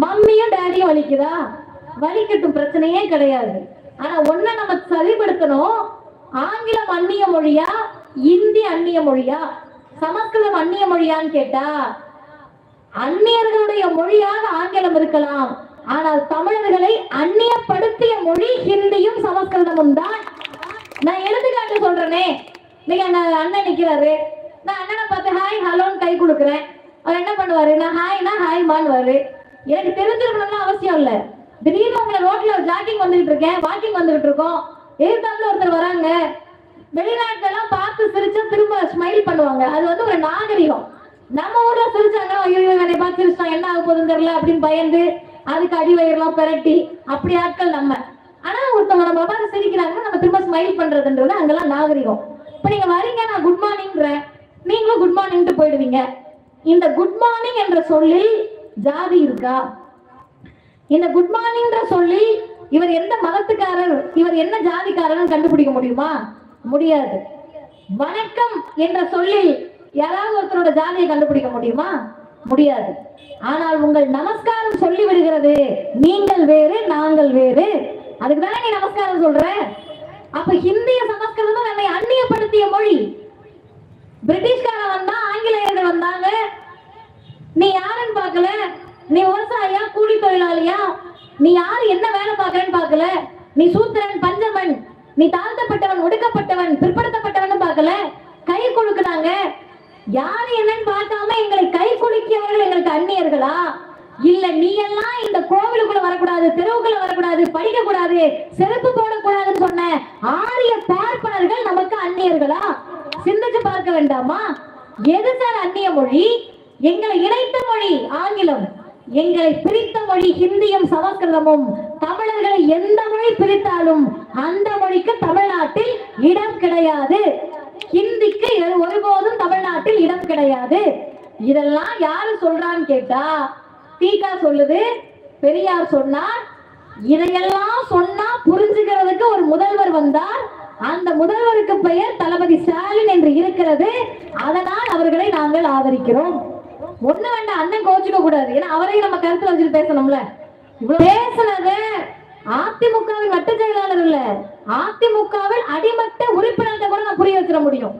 மம்மியும் டாடியும் வலிக்குதா? வலிக்கட்டும், பிரச்சனையே கிடையாது. ஆனா ஒன்ன நம்ம சரிபடுத்தணும். ஆங்கிலம் அந்நிய மொழியா, இந்தி அந்நிய மொழியா, சமஸ்கிருதம் அந்நிய மொழியான்னு கேட்டா, அந்நியர்களுடைய மொழியாக ஆங்கிலம் இருக்கலாம், ஆனால் தமிழர்களை அந்நியப்படுத்திய மொழி ஹிந்தியும் சமஸ்கிருதமும் தான். நான் எடுத்துக்காட்டு சொல்றேனே, நீங்க அண்ணன் நிக்கிறாரு, நான் அண்ணனை பார்த்து ஹாய் ஹலோன்னு கை கொடுக்குறேன், அவர் என்ன பண்ணுவாரு, நான் ஹாய்னா ஹாய் மான்வாரு. எனக்கு தெரிஞ்சிருக்கணும்னு அவசியம் இல்ல. திடீர்னு உங்களை ரோட்ல ஜாக்கிங் வந்துகிட்டு இருக்கேன், வாக்கிங் வந்துகிட்டு இருக்கோம், எதிர்த்தாப்புல ஒருத்தர் வராங்க, வெளிநாட்டுல எல்லாம் பார்த்து சிரிச்சா திரும்ப ஸ்மைல் பண்ணுவாங்க, அது வந்து ஒரு நாகரிகம். நம்ம ஊர்ல சிரிச்சாங்க, ஐயோ என்னை பார்த்து சிரிச்சா என்ன ஆக போகுதுன்னு தெரியல அப்படின்னு பயந்து அதுக்கு அடி வயிறுலாம் பெரட்டி அப்படி ஆட்கள் நம்ம. ஆனா ஒருத்தவங்க நம்ம பார்த்து சிரிக்கிறாங்க, நம்ம திரும்ப ஸ்மைல் பண்றதுன்றது அங்கெல்லாம் நாகரிகம். இப்ப நீங்க வரீங்க, நான் குட் மார்னிங்கிறேன், நீங்களும் குட் மார்னிங் போயிடுவீங்க. இந்த குட் மார்னிங் என்ற சொல்லில் ஜாதி இருக்கா? இந்த குட் மார்னிங் சொல்லி இவர் எந்த மதத்துக்காரர், இவர் என்ன ஜாதிக்காரர் கண்டுபிடிக்க முடியுமா? முடியாது. வணக்கம் என்ற சொல்லில் யாராவது ஒருத்தரோட ஜாதியை கண்டுபிடிக்க முடியுமா? முடியாது. ஆனால் உங்கள் நமஸ்காரம் சொல்லி விடுகிறது, நீங்கள் வேறு நாங்கள் வேறு, அதுக்கு தானே நீ நமஸ்காரம் சொல்ற. அப்ப ஹிந்திய சமஸ்கிருதம் நம்மை அந்நியப்படுத்திய மொழி. பிரிட்டிஷ்காரன் வந்தா, ஆங்கிலேயர்கள் வந்தாங்க, நீ யாருன்னு பார்க்கல, நீ விவசாயியா கூலி தொழிலாளியா, நீ யாரு என்ன வேலை பார்க்கறன்னு பார்க்கல, நீ சூத்திரன் பஞ்சமன், நீ தாழ்த்தப்பட்டவன் ஒடுக்கப்பட்டவன் பிற்படுத்தப்பட்டவன் பார்க்கல, கை கொடுக்குறாங்க. யாரு என்னன்னு பார்க்காம எங்களை கை குலுக்கியவர்கள் எங்களுக்கு அந்நியர்களா? இல்ல நீ எல்லாம் இந்த கோவிலுக்குள்ள வரக்கூடாது, தெருவுக்குள்ள வரக்கூடாது, படிக்க கூடாது, செருப்பு போடக்கூடாதுன்னு சொன்ன ஆரிய பார்ப்பனர்கள் நமக்கு அந்நியர்களா? சிந்திச்சு பார்க்க வேண்டாமா? எது சார் அந்நிய மொழி? எங்களை இணைத்த மொழி ஆங்கிலம், எங்களை பிரித்த மொழி ஹிந்தியும் சமஸ்கிருதமும். தமிழர்களை எந்த மொழி பிரித்தாலும் அந்த மொழிக்கு தமிழ்நாட்டில் இடம் கிடையாது. ஹிந்திக்கு ஒருபோதும் தமிழ்நாட்டில் இடம் கிடையாது. இதெல்லாம் யாரு சொல்றான்னு கேட்டா, தீகா சொல்லுது, பெரியார் சொன்னார். இதையெல்லாம் சொன்னா புரிஞ்சுக்கிறதுக்கு ஒரு முதல்வர் வந்தார். அந்த முதல்வருக்கு பெயர் தளபதி ஸ்டாலின் என்று இருக்கிறது. அதனால் அவர்களை நாங்கள் ஆதரிக்கிறோம். ஒண்ணு வேண்டாம், அண்ணன் கோச்சுக்க கூடாது, ஏன்னா அவரையும் நம்ம கருத்துல வச்சுட்டு பேசணும்ல. இவ்வளவு பேசுனது அதிமுகவின் வட்ட செயலாளர் இல்ல, அதிமுகவில் அடிமட்ட உறுப்பினர்கிட்ட கூட நான் புரிய வச்சிட முடியும்.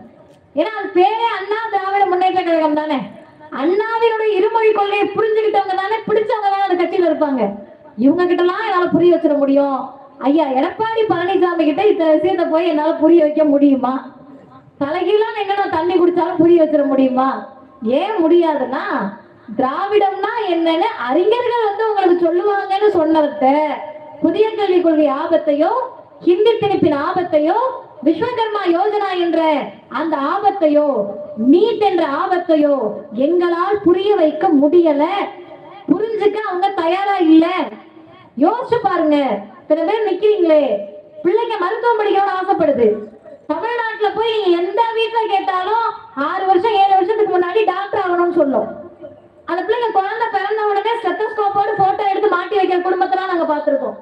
ஏன்னா அது பேரே அண்ணா திராவிட முன்னேற்ற கழகம் தானே. அண்ணாவினுடைய இருமொழி கொள்கையை புரிஞ்சுக்கிட்டவங்க தானே, பிடிச்சவங்க தானே அந்த கட்சியில இருப்பாங்க. இவங்க கிட்ட எல்லாம் என்னால புரிய வச்சிட முடியும். ஐயா எடப்பாடி பழனிசாமி கிட்ட இத்தனை விஷயத்த போய் என்னால புரிய வைக்க முடியுமா? தலைகீழான என்ன தண்ணி குடிச்சாலும் புரிய வச்சிட முடியுமா? ஏன் முடியாதுன்னா, திராவிடம்னா என்னன்னு அறிஞர்கள் உங்களுக்கு சொல்லுவாங்கன்னு சொன்னவர்கிட்ட புதிய கல்விக் கொள்கை ஆபத்தையோ, ஹிந்தி திணிப்பின் ஆபத்தையோ, விஸ்வகர்மா யோஜனா என்ற அந்த ஆபத்தையோ, நீட் என்ற ஆபத்தையோ எங்களால் புரிய வைக்க முடியல. புரிஞ்சுக்க அவங்க தயாரா இல்ல. யோசிச்சு பாருங்க, சில பேர் நிக்கிறீங்களே, பிள்ளைங்க மருத்துவம் படிக்கணும்னு ஆசைப்படுது. தமிழ்நாட்டுல போய் நீங்க எந்த வீட்டுல கேட்டாலும் 6 வருஷம் 7 வருஷத்துக்கு முன்னாடி டாக்டர் ஆகணும்னு சொல்லும். அந்த பிள்ளைங்க குழந்தை பிறந்த உடனே ஸ்டெத்தஸ்கோப்போடு போட்டோ எடுத்து மாட்டி வைக்கிற குடும்பத்தெல்லாம் நாங்க பார்த்திருக்கோம்.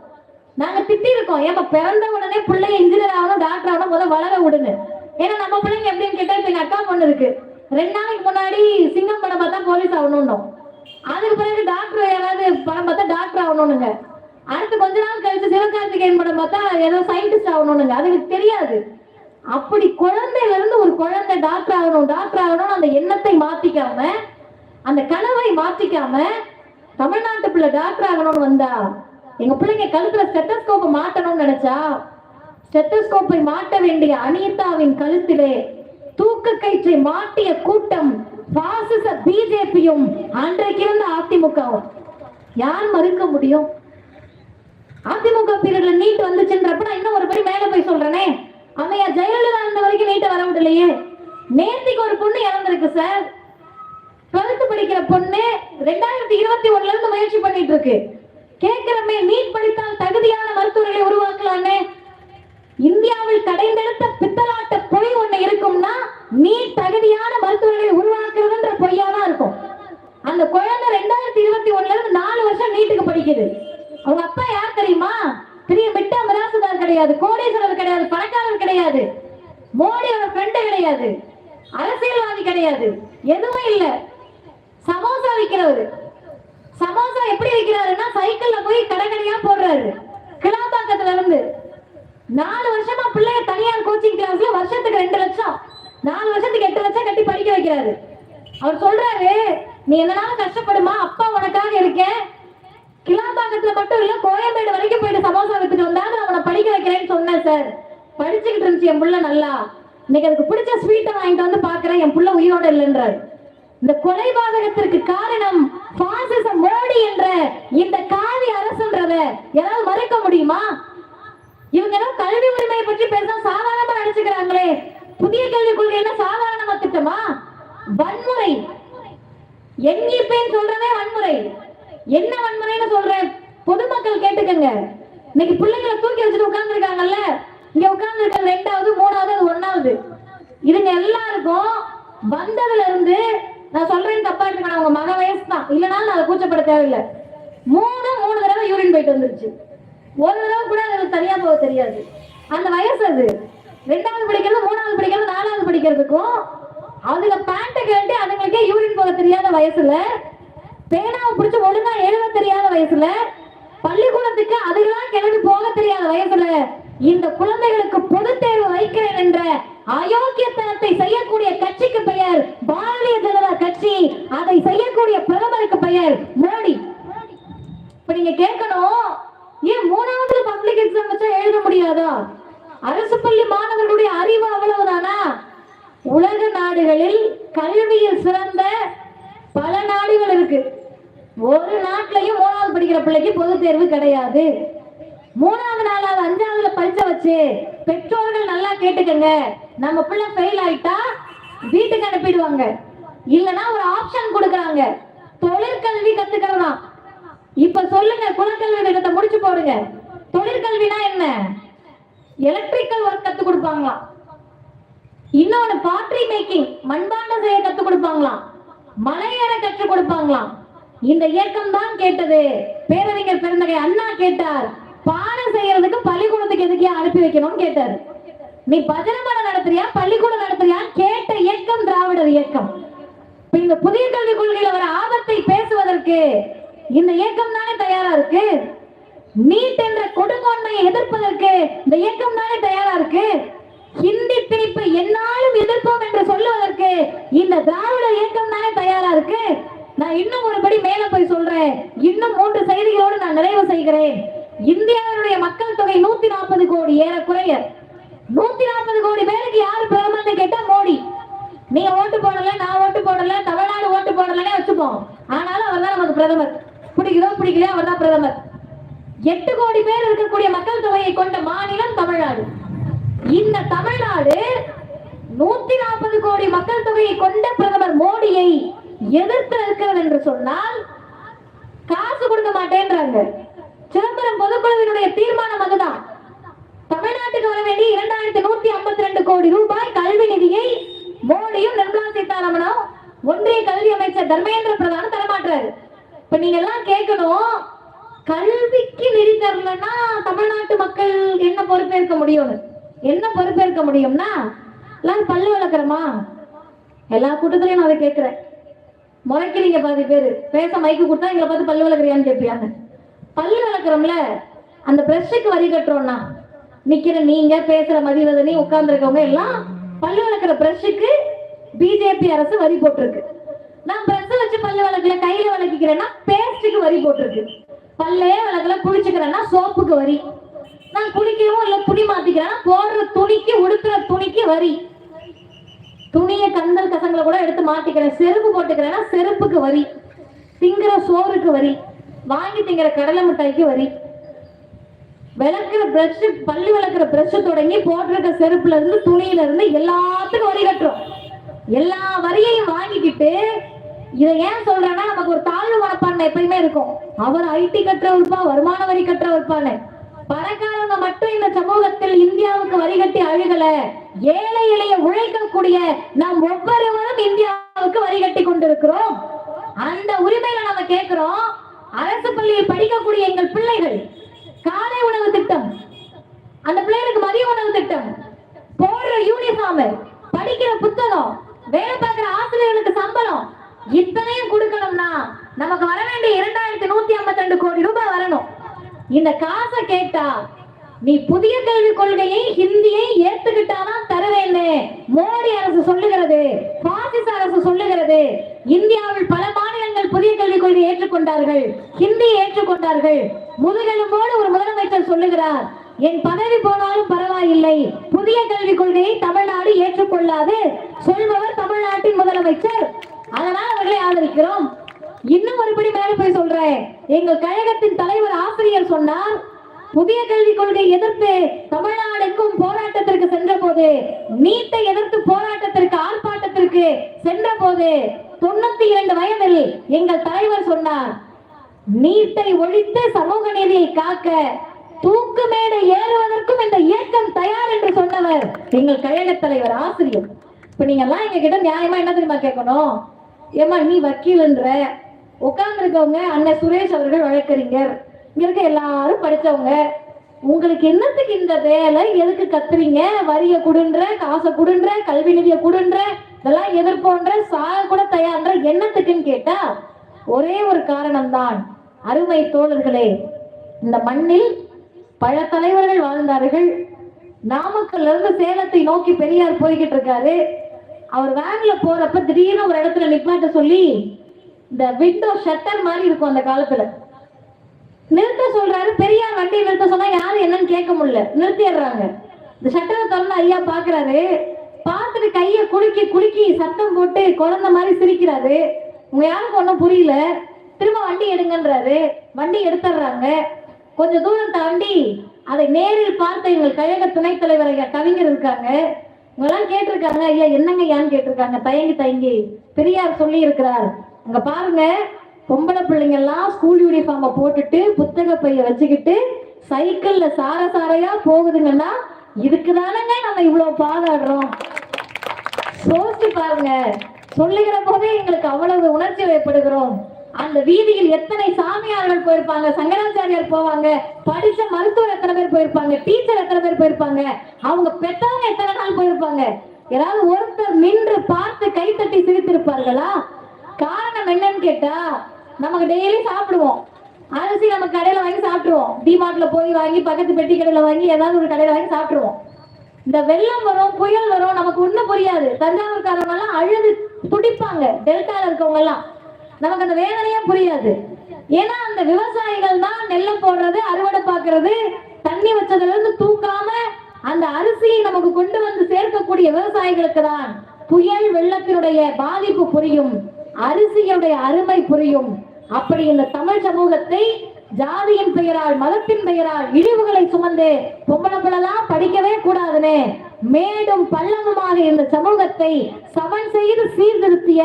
நாங்க திட்டி இருக்கோம், ஏமா பிறந்த உடனே பிள்ளைங்க இன்ஜினியர் ஆகணும், டாக்டர் ஆகணும், முதல்ல வளர விடுங்க. ஏன்னா நம்ம பிள்ளைங்க எப்படின்னு கேட்டா, இப்ப எங்க அக்கா பொண்ணு இருக்கு, 2 நாளைக்கு முன்னாடி சிங்கம் படம் பார்த்தா போலீஸ் ஆகணும்னு, அதுக்கு பிறகு டாக்டர் யாராவது படம் பார்த்தா டாக்டர் ஆகணும்னுங்க, அடுத்து கொஞ்ச நாள் கழிச்சு சிவகார்த்திகேயன் படம் பார்த்தா ஏதோ சயின்டிஸ்ட் ஆகணும்னுங்க. அதுக்கு தெரியாது. அப்படி குழந்தையில இருந்து ஒரு குழந்தை டாக்டர் ஆகணும் டாக்டர் ஆகணும் அந்த எண்ணத்தை மாத்திக்காம, அந்த கனவை மாத்திக்காம, தமிழ்நாட்டு பிள்ளை டாக்டர் ஆகணும்னு வந்தா, எங்க பிள்ளைங்க கழுத்துல ஸ்டெத்தஸ்கோப்பை மாட்டணும்னு நினைச்சா, ஸ்டெத்தஸ்கோப்பை மாட்ட வேண்டிய அனிதாவின் கழுத்திலே தூக்கு கயிற்றை மாட்டிய கூட்டம் பாசிச பிஜேபியும் அன்றைக்கு இருந்த அதிமுகவும் யார் மறுக்க முடியும்? அதிமுக பீரியட்ல நீட் வந்துச்சுன்றப்ப நான் இன்னும் ஒரு படி மேல போய் சொல்றேனே, அம்மையா ஜெயலலிதா இருந்த வரைக்கும் நீட்டை வர விடலையே. நேத்திக்கு ஒரு பொண்ணு இறந்திருக்கு சார், 12th படிக்கிற பொண்ணு 2021 இருந்து முயற்சி பண்ணிட்டு இருக்கு. கேட்கிறமே, நீட் படித்தால் தகுதியான மருத்துவர்களை உருவாக்கலான்னு. இந்தியாவில் கடைந்தெடுத்த பித்தலாட்ட பொய் ஒண்ணு இருக்கும்னா, நீட் தகுதியான மருத்துவர்களை உருவாக்குறதுன்ற பொய்யாதான் இருக்கும். அந்த குழந்தை 2021 இருந்து 4 வருஷம் நீட்டுக்கு படிக்குது. அவங்க அப்பா யார் தெரியுமா? பெரிய மிட்டா மிராசுதார் கிடையாது, கோடீஸ்வரர் கிடையாது, பணக்காரர் கிடையாது, மோடியோட ஃப்ரெண்டு கிடையாது, அரசியல்வாதி கிடையாது, எதுவுமே இல்ல. சமோசா விற்கிறவரு. சமோசா எப்படி விற்கிறாருன்னா, சைக்கிள்ல போய் கடைக்கடையா போடுறாரு. கிளாம்பாக்கத்துல இருந்து 4 வருஷமா பிள்ளைய தனியார் கோச்சிங் கிளாஸ்ல வருஷத்துக்கு 2 லட்சம், 4 வருஷத்துக்கு 8 லட்சம் கட்டி படிக்க வைக்கிறாரு. அவர் சொல்றாரு, நீ என்னனாலும் கஷ்டப்படுமா, அப்பா உனக்காக இருக்கேன். கிளாம்பாக்கத்துல மட்டும் இல்ல, கோயம்பேடு வரைக்கும் போயிட்டு சமோசா வித்துட்டு வந்தாங்க, நான் உன்னை படிக்க வைக்கிறேன்னு சொன்னேன் சார். படிச்சுக்கிட்டு இருந்துச்சு என் புள்ள நல்லா. இன்னைக்கு அதுக்கு பிடிச்ச ஸ்வீட்டை வாங்கிட்டு வந்து பாக்குறேன், என் புள்ள உயிரோட இல்லைன்றாரு. இந்த கொலைபாதகத்திற்கு காரணம் பாசிச மோடி என்ற இந்த காவி அரசுன்றத யாராவது மறைக்க முடியுமா? இவங்க கல்வி உரிமையை பற்றி பேச சாதாரணமா நினைச்சுக்கிறாங்களே. புதிய கல்விக் கொள்கை என்ன சாதாரணமா திட்டமா? வன்முறை எங்கிப்பேன்னு சொல்றதே வன்முறை. என்ன வன்முறைன்னு சொல்றேன், பொதுமக்கள் கேட்டுக்கங்க. இன்னைக்கு பிள்ளைங்களை தூக்கி வச்சுட்டு உட்கார்ந்து இருக்காங்கல்ல, இங்க உட்கார்ந்து இருக்கிறது 2வது 3வது 1வது, இதுங்க எல்லாருக்கும் வந்ததுல இருந்து, நான் சொல்றேன் தப்பா இருக்கு, அவங்க மக வயசு தான், இல்லைனாலும் அதை கூச்சப்பட தேவையில்லை, 3 தடவை யூரின் போயிட்டு வந்துருச்சு. ஒரு தடவை கூட அதுக்கு தனியா போக தெரியாது. அந்த வயசு அது. 2வது படிக்கிறது, 3வது படிக்கிறது, 4வது படிக்கிறதுக்கும் அதுல பேண்ட கேட்டு அதுங்களுக்கே யூரின் போக தெரியாத வயசுல, பேனாவை பிடிச்சு ஒழுங்கா எழுத தெரியாத வயசுல, பள்ளிக்கூடத்துக்கு அதுக்கெல்லாம் கிளம்பி போக தெரியாத வயசுல, இந்த குழந்தைகளுக்கு பொது தேர்வு வைக்கிறேன் என்ற அயோக்கியத்தனத்தை செய்யக்கூடிய கட்சிக்கு பெயர் பாரதிய ஜனதா கட்சி. அதை செய்யக்கூடிய பிரதமருக்கு பெயர் மோடி. இப்ப நீங்க கேட்கணும், ஏன் 3வது பப்ளிக் எக்ஸாம் வச்சா எழுத முடியாதா? அரசு பள்ளி மாணவர்களுடைய அறிவு அவ்வளவுதானா? உலக நாடுகளில் கல்வியில் சிறந்த பல நாடுகள் இருக்கு. ஒரு நாட்டிலையும் 3வது படிக்கிற பிள்ளைக்கு பொது தேர்வு கிடையாது. 3வது 4வது 5வதுல பரிச்சை வச்சு பெற்றோர்கள் நல்லா கேட்டுக்கங்க, நம்ம பிள்ளை ஃபெயில் ஆயிட்டா வீட்டுக்கு அனுப்பிடுவாங்க, இல்லனா ஒரு ஆப்ஷன் கொடுக்கறாங்க, தொழிற்கல்வி கத்துக்கிறதா. இப்ப சொல்லுங்க, குலக்கல்வி திட்டத்தை முடிச்சு போடுங்க. தொழிற்கல்வினா என்ன? எலக்ட்ரிக்கல் ஒர்க் கத்து கொடுப்பாங்களாம், இன்னொன்னு பாட்ரி மேக்கிங், மண்பாண்டம் செய்ய கத்து கொடுப்பாங்களாம், மலையேற கற்றுக் கொடுப்பாங்களாம். இந்த இயக்கம் தான் கேட்டது. பேரறிஞர் பெருந்தகை அண்ணா கேட்டார், பானை செய்யறதுக்கு பள்ளிக்கூடத்துக்கு எதுக்கே அனுப்பி வைக்கணும்னு கேட்டார். நீ பஜனமட நடத்துறியா பள்ளிக்கூடம் நடத்துறியா கேட்ட இயக்கம் திராவிடர் இயக்கம். இந்த புதிய கல்விக் கொள்கையில வர ஆபத்தை பேசுவதற்கு இந்த இயக்கம் தானே தயாரா இருக்கு. நீட் என்ற கொடுங்கோன்மையை எதிர்ப்பதற்கு இந்த இயக்கம் தானே தயாரா இருக்கு. ஹிந்தி திணிப்பை என்னாலும் எதிர்ப்போம் என்று சொல்லுவதற்கு இந்த திராவிட இயக்கம் தானே தயாரா இருக்கு. நான் இன்னும் ஒருபடி மேல போய் சொல்றேன். இன்னும் 3 செய்திகளோடு நான் நிறைவு செய்கிறேன். இந்தியாவுடைய மக்கள் தொகை 140 கோடி, ஏறக்குறைய 140 கோடி பேருக்கு யாரு பிரதமர் கேட்டா மோடி. நீங்க ஓட்டு போடல, நான் ஓட்டு போடல, தமிழ்நாடு ஓட்டு போடலன்னே வச்சுப்போம். ஆனாலும் அவர் தான் நமக்கு பிரதமர். பிடிக்குதோ பிடிக்கலையோ அவர் தான் பிரதமர். 8 கோடி பேர் இருக்கக்கூடிய மக்கள் தொகையை கொண்ட மாநிலம் தமிழ்நாடு. இந்த தமிழ்நாடு 140 கோடி மக்கள் தொகையை கொண்ட பிரதமர் மோடியை எதிர்த்து இருக்கிறது என்று சொன்னால் காசு கொடுக்க மாட்டேன்றாங்க. சிதம்பரம் பொதுக்குழுவினுடைய தீர்மானம் அதுதான். தமிழ்நாட்டுக்கு வர வேண்டிய 2152 கோடி ரூபாய் கல்வி நிதியை மோடியும் நிர்மலா சீதாராமனும் ஒன்றிய கல்வி அமைச்சர் தர்மேந்திர பிரதான் தரமாட்டாரு. இப்ப நீங்க எல்லாம் கேட்கணும், கல்விக்கு நிதி தரலன்னா தமிழ்நாட்டு மக்கள் என்ன பொறுப்பேற்க முடியும்? என்ன பொறுப்பேற்க முடியும்னா எல்லாரும் பல்லு வளர்க்கிறோமா? எல்லா கூட்டத்திலையும் நான் அதை கேட்கிறேன். முறைக்கிறீங்க பாதி பேரு, பேச மைக்கு கொடுத்தா எங்களை பார்த்து பல்லு வளர்க்குறியான்னு கேட்பியாங்க. பல்லு வளர்க்குறோம்ல, அந்த பிரஷுக்கு வரி கட்டுறோம்னா நிக்கிற நீங்க, பேசுற மதிவதனி, உட்கார்ந்து இருக்கவங்க எல்லாம் பல்லு வளர்க்குற பிரஷுக்கு பிஜேபி அரசு வரி போட்டிருக்கு. நான் பிரஷ் வச்சு பல்லு வளர்க்கல, கையில வளர்க்கிறேன்னா பேஸ்டுக்கு வரி போட்டிருக்கு. பல்லே வளர்க்கல, குளிச்சுக்கிறேன்னா சோப்புக்கு வரி. நான் குளிக்கவும் இல்ல துணி மாத்திக்கிறேன்னா போடுற துணிக்கு, உடுத்துற துணிக்கு வரி. துணியை கந்தல் கசங்களை கூட எடுத்து மாட்டிக்கிறேன், செருப்பு போட்டுக்கிறேன்னா செருப்புக்கு வரி. திங்கிற சோறுக்கு வரி, வாங்கி திங்கிற கடலை மிட்டாய்க்கு வரி. விளக்குற பிரஷ், பல்லு விளக்குற பிரஷ் தொடங்கி போட்டிருக்க செருப்புல இருந்து துணியில இருந்து எல்லாத்துக்கும் வரி கட்டுறோம். எல்லா வரியையும் வாங்கிக்கிட்டு இதை ஏன் சொல்றேன்னா, நமக்கு ஒரு தாழ்வு மனப்பான்மை எப்பயுமே இருக்கும். அவர் ஐடி கட்டுறவர்ப்பா, வருமான வரி கட்டுறவர்ப்பான்னு. பணக்காரங்க மட்டும் இந்த சமூகத்தில் இந்தியாவுக்கு வரி கட்டி அழுகல, ஏழை எளிய உழைக்கக்கூடிய நாம் ஒவ்வொருவரும் இந்தியாவுக்கு வரி கட்டி கொண்டிருக்கிறோம். அந்த உரிமையில நம்ம கேட்கிறோம். அரசு பள்ளியில் படிக்கக்கூடிய எங்கள் பிள்ளைகள் காலை உணவு திட்டம், அந்த பிள்ளைகளுக்கு மதிய உணவு திட்டம், போடுற யூனிஃபார்ம், படிக்கிற புத்தகம், வேலை பார்க்கிற ஆசிரியர்களுக்கு சம்பளம், இத்தனையும் கொடுக்கணும்னா நமக்கு வர வேண்டிய 2152 கோடி ரூபாய் வரணும். இந்த காசை கேட்டா நீ புதிய கல்விக் கொள்கையை, ஹிந்தியை ஏத்துக்கிட்டாதான் தருவேன்னு மோடி அரசு சொல்லுகிறது, பாசிச அரசு சொல்லுகிறது. இந்தியாவில் பல மாநிலங்கள் புதிய கல்விக் கொள்கையை ஏற்றுக்கொண்டார்கள், ஹிந்தியை ஏற்றுக்கொண்டார்கள். முதுகெலும்போடு ஒரு முதலமைச்சர் சொல்லுகிறார், என் பதவி போனாலும் பரவாயில்லை, புதிய கல்விக் கொள்கையை தமிழ்நாடு ஏற்றுக்கொள்ளாது சொல்பவர் தமிழ்நாட்டின் முதலமைச்சர். அதனால் அவர்களை ஆதரிக்கிறோம். இன்னும் ஒருபடி மேல போய் சொல்றேன். எங்கள் கழகத்தின் தலைவர் ஆசிரியர் சொன்னார், புதிய கல்விக் கொள்கை எதிர்த்து தமிழ்நாடுக்கும் போராட்டத்திற்கு சென்ற போது, நீட்டை எதிர்த்து போராட்டத்திற்கு, ஆர்ப்பாட்டத்திற்கு சென்ற போது 92 வயதில் எங்கள் தலைவர் சொன்னார், நீட்டை ஒழித்து சமூக நீதியை காக்க தூக்கு மேடை ஏறுவதற்கும் இந்த இயக்கம் தயார் என்று சொன்னவர் எங்கள் கழக தலைவர் ஆசிரியர். இப்ப நீங்க எல்லாம் எங்க கிட்ட நியாயமா என்ன தெரியுமா கேட்கணும்? ஏமா நீ வக்கீல்ன்ற, உட்கார்ந்து இருக்கவங்க அண்ணன் சுரேஷ் அவர்கள் வழக்கறிஞர், இங்க இருக்க எல்லாரும் படிச்சவங்க, உங்களுக்கு என்னத்துக்கு இந்த வேலை, எதுக்கு கத்துறீங்க? வரிய குடுன்ற, காசை குடுன்ற, கல்வி நிதியை குடுன்ற, இதெல்லாம் எதிர்ப்போன்ற, சாக கூட தயார்ன்ற, என்னத்துக்குன்னு கேட்டா ஒரே ஒரு காரணம் தான். அருமை தோழர்களே, இந்த மண்ணில் பல தலைவர்கள் வாழ்ந்தார்கள். நாமக்கல்ல இருந்து சேலத்தை நோக்கி பெரியார் போய்கிட்டு இருக்காரு. அவர் வேன்ல போறப்ப திடீர்னு ஒரு இடத்துல நிப்பாட்ட சொல்லி, இந்த விண்டோ ஷட்டர் மாதிரி இருக்கும் அந்த காலத்துல, நிறுத்த சொல்றாரு. பெரியார் வண்டி நிறுத்த சொன்னா யாரும் என்னன்னு கேட்க முடியல, நிறுத்திடுறாங்க. இந்த ஷட்டரை திறந்து ஐயா பாக்குறாரு. பார்த்துட்டு கைய குலுக்கி குலுக்கி சத்தம் போட்டு குழந்தை மாதிரி சிரிக்கிறாரு. உங்க யாருக்கு ஒன்றும் புரியல. திரும்ப வண்டி எடுங்கன்றாரு. வண்டி எடுத்துடுறாங்க. கொஞ்சம் தூரம் தாண்டி அதை நேரில் பார்த்த எங்கள் கழக துணைத் தலைவர் கவிஞர் இருக்காங்க. இவங்கெல்லாம் கேட்டிருக்காங்க, ஐயா என்னங்க ஐயான்னு கேட்டிருக்காங்க. தயங்கி தயங்கி பெரியார் சொல்லி இருக்கிறார், அங்க பாருங்க பொம்பளை பிள்ளைங்க எல்லாம் ஸ்கூல் யூனிஃபார்மை போட்டுட்டு புத்தக பைய வச்சுக்கிட்டு சைக்கிள்ல சார சாரையா போகுதுங்கன்னா இதுக்குதானங்க நம்ம இவ்வளவு பாதாடுறோம். யோசிச்சு பாருங்க. சொல்லுகிற போதே எங்களுக்கு அவ்வளவு உணர்ச்சி வயப்படுகிறோம். அந்த வீதியில் எத்தனை சாமியார்கள் போயிருப்பாங்க, சங்கராச்சாரியார் போவாங்க, படிச்ச மருத்துவர் எத்தனை பேர் போயிருப்பாங்க, டீச்சர் எத்தனை பேர் போயிருப்பாங்க, அவங்க பெற்றவங்க எத்தனை நாள் போயிருப்பாங்க. யாராவது ஒருத்தர் நின்று பார்த்து கைத்தட்டி சிரித்திருப்பார்களா? காரணம் என்னன்னு கேட்டா, நமக்கு டெய்லி சாப்பிடுவோம் அரிசி, நம்ம கடையில வாங்கி சாப்பிட்டுருவோம். டிமார்ட்ல போய் வாங்கி, பக்கத்து பெட்டி கடையில வாங்கி, ஏதாவது ஒரு கடையில வாங்கி சாப்பிட்டுருவோம். இந்த வெள்ளம் வரும், புயல் வரும், நமக்கு ஒண்ணும் புரியாது. தஞ்சாவூர்காரங்க எல்லாம் அழுது துடிப்பாங்க, டெல்டால இருக்கவங்க எல்லாம். நமக்கு அந்த வேதனையே புரியாது. ஏன்னா அந்த விவசாயிகள் தான் நெல்லை போடுறது, அறுவடை பார்க்கறது, தண்ணி வச்சதுல இருந்து தூக்காம அந்த அரிசியை நமக்கு கொண்டு வந்து சேர்க்கக்கூடிய விவசாயிகளுக்கு தான் புயல் வெள்ளத்தினுடைய பாதிப்பு புரியும், அரிசியுடைய அருமை புரியும். அப்படி இந்த தமிழ் சமூகத்தை ஜாதியின் பெயரால், மதத்தின் பெயரால் இழிவுகளை சுமந்து பொம்பளை பிள்ளைலாம் படிக்கவே கூடாதுன்னு மேடும் பள்ளமுமாக இந்த சமூகத்தை சமன் செய்து சீர்திருத்திய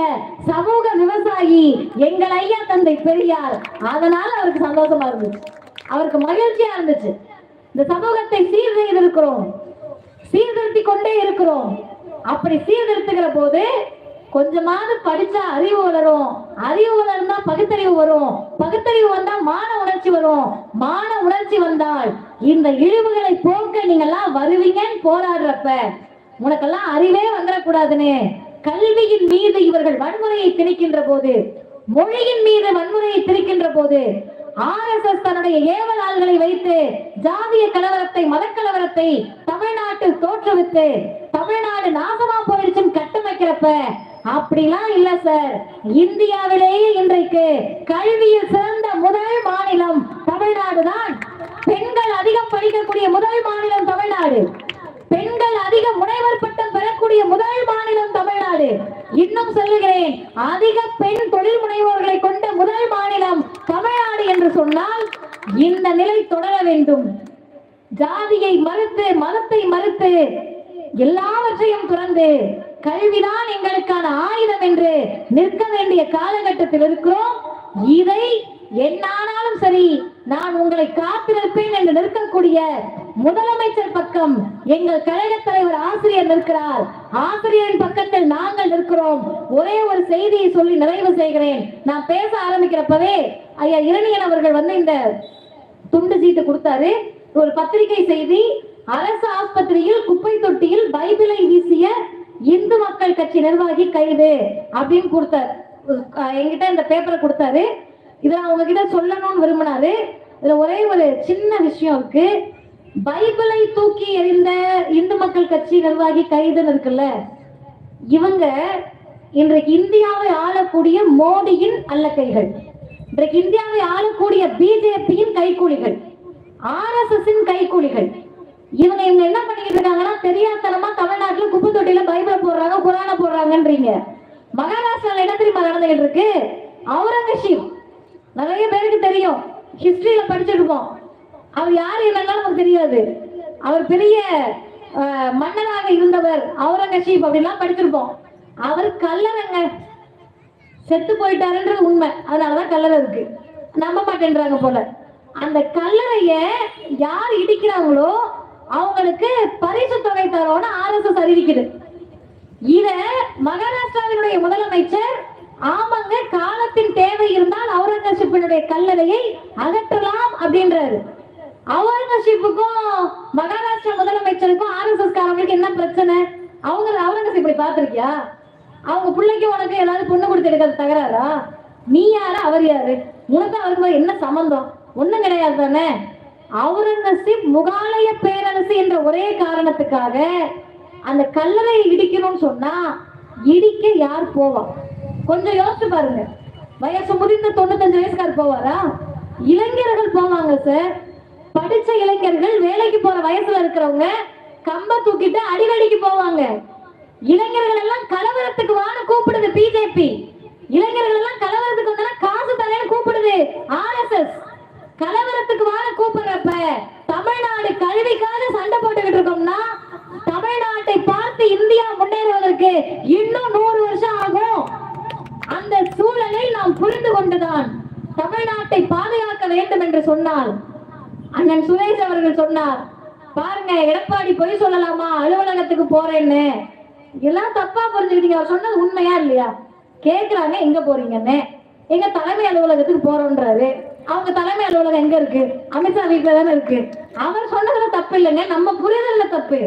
சமூக விவசாயி எங்கள் ஐயா தந்தை பெரியார். அதனால அவருக்கு சந்தோஷமா இருந்துச்சு, அவருக்கு மகிழ்ச்சியா இருந்துச்சு. இந்த சமூகத்தை சீர் செய்திருக்கிறோம், சீர்திருத்தி கொண்டே இருக்கிறோம். அப்படி சீர்திருத்துகிற போது கொஞ்சமாவது படிச்சா அறிவு வளரும், அறிவு வளர்ந்தா பகுத்தறிவு வரும், பகுத்தறிவு வந்தா மான உணர்ச்சி வரும், மான உணர்ச்சி வந்தால் இந்த இழிவுகளை போக்க நீங்க எல்லாம் வருவீங்கன்னு போராடுறப்ப உனக்கெல்லாம் அறிவே வந்துடக்கூடாதுன்னு கல்வியின் மீது இவர்கள் வன்முறையை திணிக்கின்ற போது, மொழியின் மீது வன்முறையை திணிக்கின்ற போது, ஆர்எஸ்எஸ் தன்னுடைய ஏவல் ஆள்களை வைத்து ஜாதிய கலவரத்தை, மதக்கலவரத்தை தமிழ்நாட்டில் தோற்றுவித்து தமிழ்நாடு நாசமா போயிடுச்சுன்னு கட்டமைக்கிறப்ப அப்படிலாம் இல்ல சார். இந்தியாவிலேயே இன்றைக்கு கல்வியில் சிறந்த முதல் மாநிலம் தமிழ்நாடு தான். பெண்கள் அதிகம் படிக்கக்கூடிய முதல் மாநிலம் தமிழ்நாடு, பெண்கள் அதிக முனைவர் பட்டம் பெறக்கூடிய முதல் மாநிலம் தமிழ்நாடு. இன்னும் சொல்லுகிறேன், அதிக பெண் தொழில் முனைவோர்களை கொண்ட முதல் மாநிலம் தமிழ்நாடு என்று சொன்னால் இந்த நிலை தொடர வேண்டும். ஜாதியை மறுத்து, மதத்தை மறுத்து, எல்லாவற்றையும் துறந்து கல்விதான் எங்களுக்கான ஆயுதம் என்று நிற்க வேண்டிய காலகட்டத்தில் இருக்கிறோம். இதை என்னானாலும் சரி நான் உங்களை காத்திருப்பேன் என்று நிற்கக்கூடிய முதலமைச்சர் பக்கம் எங்கள் கழக தலைவர் ஆசிரியர் நிற்கிறார், ஆசிரியரின் பக்கத்தில் நாங்கள் நிற்கிறோம். ஒரே ஒரு செய்தியை சொல்லி நிறைவு செய்கிறேன். நான் பேச ஆரம்பிக்கிறப்பவே ஐயா இரணியன் அவர்கள் வந்து இந்த துண்டு சீட்டு கொடுத்தாரு. ஒரு பத்திரிகை செய்தி, அரசு ஆஸ்பத்திரியில் குப்பை தொட்டியில் பைபிளை வீசிய இந்து மக்கள் கட்சி நிர்வாகி கைது அப்படின்னு கொடுத்தாரு. என்கிட்ட இந்த பேப்பரை கொடுத்தாரு. இதை உங்ககிட்ட சொல்லணும்னு விரும்பினாரு. இதுல ஒரே ஒரு சின்ன விஷயம் இருக்கு. பைபிளை தூக்கி எறிந்த இந்து மக்கள் கட்சி நிர்வாகி கைதுன்னு இருக்குல்ல, இவங்க இன்றைக்கு இந்தியாவை ஆளக்கூடிய மோடியின் அல்லக்கைகள், இன்றைக்கு இந்தியாவை ஆளக்கூடிய பிஜேபியின் கைக்கூலிகள், ஆர்எஸ்எஸ் கைக்கூலிகள். இவங்க என்ன பண்ணிட்டு இருக்காங்கன்னா, தெரியாதனமா தமிழ்நாட்டுல குப்பை தொட்டியில பைபிளை போடுறாங்க, குரான போடுறாங்கன்றீங்க. மகாராஷ்டிரால என்ன தெரியுமா நடந்துகிட்டு இருக்கு? அவுரங்கசீப் நிறைய பேருக்கு தெரியும், ஹிஸ்டரியில படிச்சிருப்போம். அவர் யாரு என்னன்னா நமக்கு தெரியாது. அவர் பெரிய மன்னராக இருந்தவர் அவுரங்கசீப் அப்படின்லாம் படிச்சிருப்போம். அவர் கல்லறைங்க, செத்து போயிட்டாருன்றது உண்மை, அதனாலதான் கல்லறை இருக்கு. நம்ப மாட்டேன்றாங்க போல. அந்த கல்லறைய யார் இடிக்கிறாங்களோ அவங்களுக்கு பரிசு தொகை தரோன்னு ஆர்எஸ்எஸ் அறிவிக்குது. இத மகாராஷ்டிராவினுடைய முதலமைச்சர் ஆமாங்க, காலத்தின் தேவை இருந்தால் அவுரங்கசீப்பினுடைய கல்லறையை அகற்றலாம் அப்படின்றாரு. அவுரங்கசீப்புக்கும் மகாராஷ்டிரா முதலமைச்சருக்கும் ஆர்எஸ்எஸ் காரங்களுக்கு என்ன பிரச்சனை? அவுரங்கசீப் இப்படி பார்த்திருக்கியா? அவங்க பிள்ளைக்கு உனக்கு ஏதாவது பொண்ணு கொடுத்து எடுக்கிறது தகராறா? நீ யாரு, அவர் யாரு? உனக்கு அவருக்கு என்ன சம்பந்தம்? ஒண்ணும் கிடையாது தானே. அவுரங்கசீப் முகாலய பேரரசு என்ற ஒரே காரணத்துக்காக அந்த கல்லறையை இடிக்கணும்னு சொன்னா இடிக்க யார் போவா? கொஞ்சம் யோசிச்சு பாருங்க. வயசு முதிர்ந்த 95 வயசுக்கார் போவாரா? இளைஞர்கள் போவாங்க சார். படிச்ச இளைஞர்கள், வேலைக்கு போற வயசுல இருக்கிறவங்க கம்ப தூக்கிட்டு அடிவடிக்கு போவாங்க. இளைஞர்கள் எல்லாம் கலவரத்துக்கு வான்னு கூப்பிடுது பிஜேபி. இளைஞர்கள் எல்லாம் கலவரத்துக்கு வந்தா காசு தரேன்னு கூப்பிடுது ஆர்எஸ்எஸ். கலவரத்துக்கு வாழ கூப்பிடுறப்ப தமிழ்நாடு கல்விக்காக சண்டை போட்டுக்கிட்டு இருக்கோம்னா, தமிழ்நாட்டை பார்த்து இந்தியா முன்னேறுவதற்கு இன்னும் 100 வருஷம் ஆகும். அந்த சூழலை நாம் புரிந்து கொண்டுதான் தமிழ்நாட்டை பாதுகாக்க வேண்டும் என்று சொன்னால், அண்ணன் சுரேஷ் அவர்கள் சொன்னார், பாருங்க எடப்பாடி பொய் சொல்லலாமா அலுவலகத்துக்கு போறேன்னு, எல்லாம் தப்பா புரிஞ்சுக்கிட்டீங்க. அவர் சொன்னது உண்மையா இல்லையா? கேக்குறாங்க எங்க போறீங்கன்னு. எங்க தலைமை அலுவலகத்துக்கு போறோன்றாரு. அவங்க தலைமை அலுவலகம் எங்க இருக்கு? அமித்ஷா வீட்டுல தானே இருக்கு. அவர் சொன்னதுல தப்பு இல்லைங்க, நம்ம புரிதல்ல தப்பு.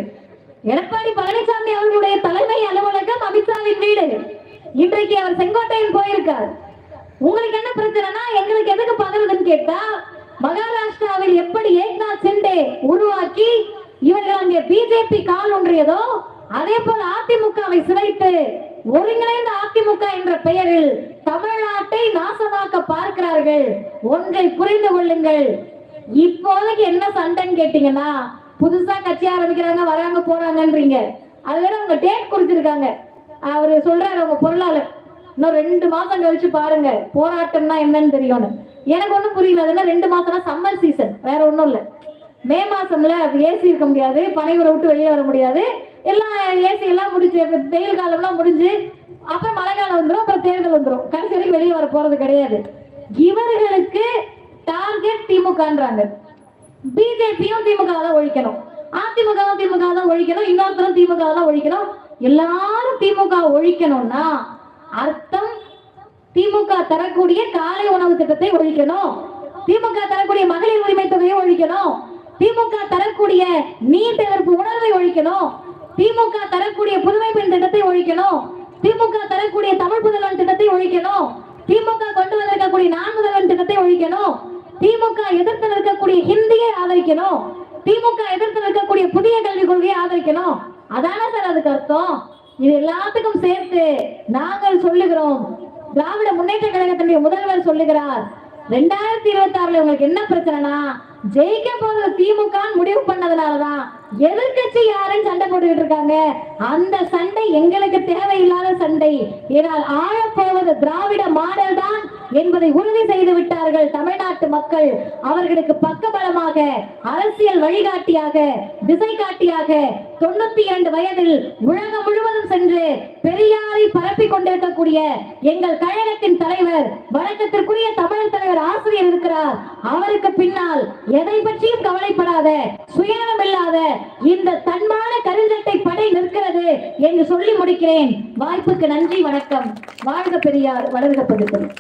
எடப்பாடி பழனிசாமி அவர்களுடைய தலைமை அலுவலகம் அமித்ஷாவின் வீடு. இன்றைக்கு அவர் செங்கோட்டையில் போயிருக்கார். உங்களுக்கு என்ன பிரச்சனைனா எங்களுக்கு எதுக்கு பகருதுன்னு கேட்டா, மகாராஷ்டிராவில் எப்படி ஏக்நாத் சிண்டே உருவாக்கி இவர்கள் அங்கே பிஜேபி கால் ஒன்றியதோ அதே போல அதிமுகவை சிதைத்து ஒருங்கிணைந்த அதிமுக என்ற பெயரில் தமிழ்நாட்டை நாசமாக்க பார்க்கிறார்கள். ஒன்றை புரிந்து கொள்ளுங்கள். இப்போதைக்கு என்ன சண்டைன்னு கேட்டீங்கன்னா, புதுசா கட்சி ஆரம்பிக்கிறாங்க, வராங்க போறாங்கன்றீங்க. அது வேற அவங்க டேட் குறிச்சிருக்காங்க. அவரு சொல்றாரு அவங்க பொருளாளர், இன்னும் 2 மாசம் கழிச்சு பாருங்க போராட்டம்னா என்னன்னு தெரியும். எனக்கு ஒண்ணும் புரியல. அதெல்லாம் 2 மாசம்னா சம்மர் சீசன், வேற ஒண்ணும் இல்ல. மே மாசம்ல ஏசி இருக்க முடியாது, பனையூரை விட்டு வெளியே வர முடியாது, எல்லாம் ஏசி எல்லாம் முடிஞ்சு, வெயில் காலம்லாம் முடிஞ்சு அப்புறம் மழை காலம் வந்துடும், அப்புறம் தேர்தல் வந்துடும். கடைசி வரைக்கும் வெளியே வர போறது கிடையாது. இவர்களுக்கு டார்கெட் திமுகன்றாங்க. பிஜேபியும் திமுக தான் ஒழிக்கணும், அதிமுகவும் திமுக தான் ஒழிக்கணும், இன்னொருத்தரும் திமுக தான் ஒழிக்கணும். எல்லாரும் திமுக ஒழிக்கணும்னா அர்த்தம் திமுக தரக்கூடிய காலை உணவு திட்டத்தை ஒழிக்கணும், திமுக தரக்கூடிய மகளிர் உரிமை தொகையை ஒழிக்கணும், திமுக தரக்கூடிய நீட் எதிர்ப்பு உணர்வை ஒழிக்கணும், திமுக தரக்கூடிய புதுமை பெண் திட்டத்தை ஒழிக்கணும், திமுக தரக்கூடிய தமிழ் புதல்வன் திட்டத்தை ஒழிக்கணும், திமுக கொண்டு வந்திருக்கக்கூடிய நான் முதல்வன் திட்டத்தை ஒழிக்கணும், திமுக எதிர்த்து நிற்கக்கூடிய ஹிந்தியை ஆதரிக்கணும், திமுக எதிர்த்து நிற்கக்கூடிய புதிய கல்விக் கொள்கையை ஆதரிக்கணும். அதான சார் அதுக்கு அர்த்தம். இது எல்லாத்துக்கும் சேர்த்து நாங்கள் சொல்லுகிறோம். திராவிட முன்னேற்ற கழகத்தினுடைய முதல்வர் சொல்லுகிறார், 2026 உங்களுக்கு என்ன பிரச்சனைனா, ஜெயிக்க போறது திமுக முடிவு பண்ணதுனாலதான் எதிர்கட்சி யாருன்னு சண்டை போட்டுக்கிட்டு இருக்காங்க. அந்த சண்டை எங்களுக்கு தேவையில்லாத சண்டை. ஏனால் ஆழப்போவது திராவிட மாடல் தான் என்பதை உறுதி செய்து விட்டார்கள் தமிழ்நாட்டு மக்கள். அவர்களுக்கு பக்கபலமாக, அரசியல் வழிகாட்டியாக, திசை காட்டியாக 92 வயதில் உலகம் முழுவதும் சென்று பெரியாரை பரப்பிக் கொண்டிருக்கக்கூடிய எங்கள் கழகத்தின் தலைவர், வணக்கத்திற்குரிய தமிழ் தலைவர் ஆசிரியர் இருக்கிறார். அவருக்கு பின்னால் எதை பற்றியும் கவலைப்படாத, சுயநலம் இல்லாத இந்த தன்மான கருஞ்சட்டை படை நிற்கிறது என்று சொல்லி முடிக்கிறேன். வாய்ப்புக்கு நன்றி, வணக்கம். வாழ்க பெரியார், வளர்க பகுத்தறிவு.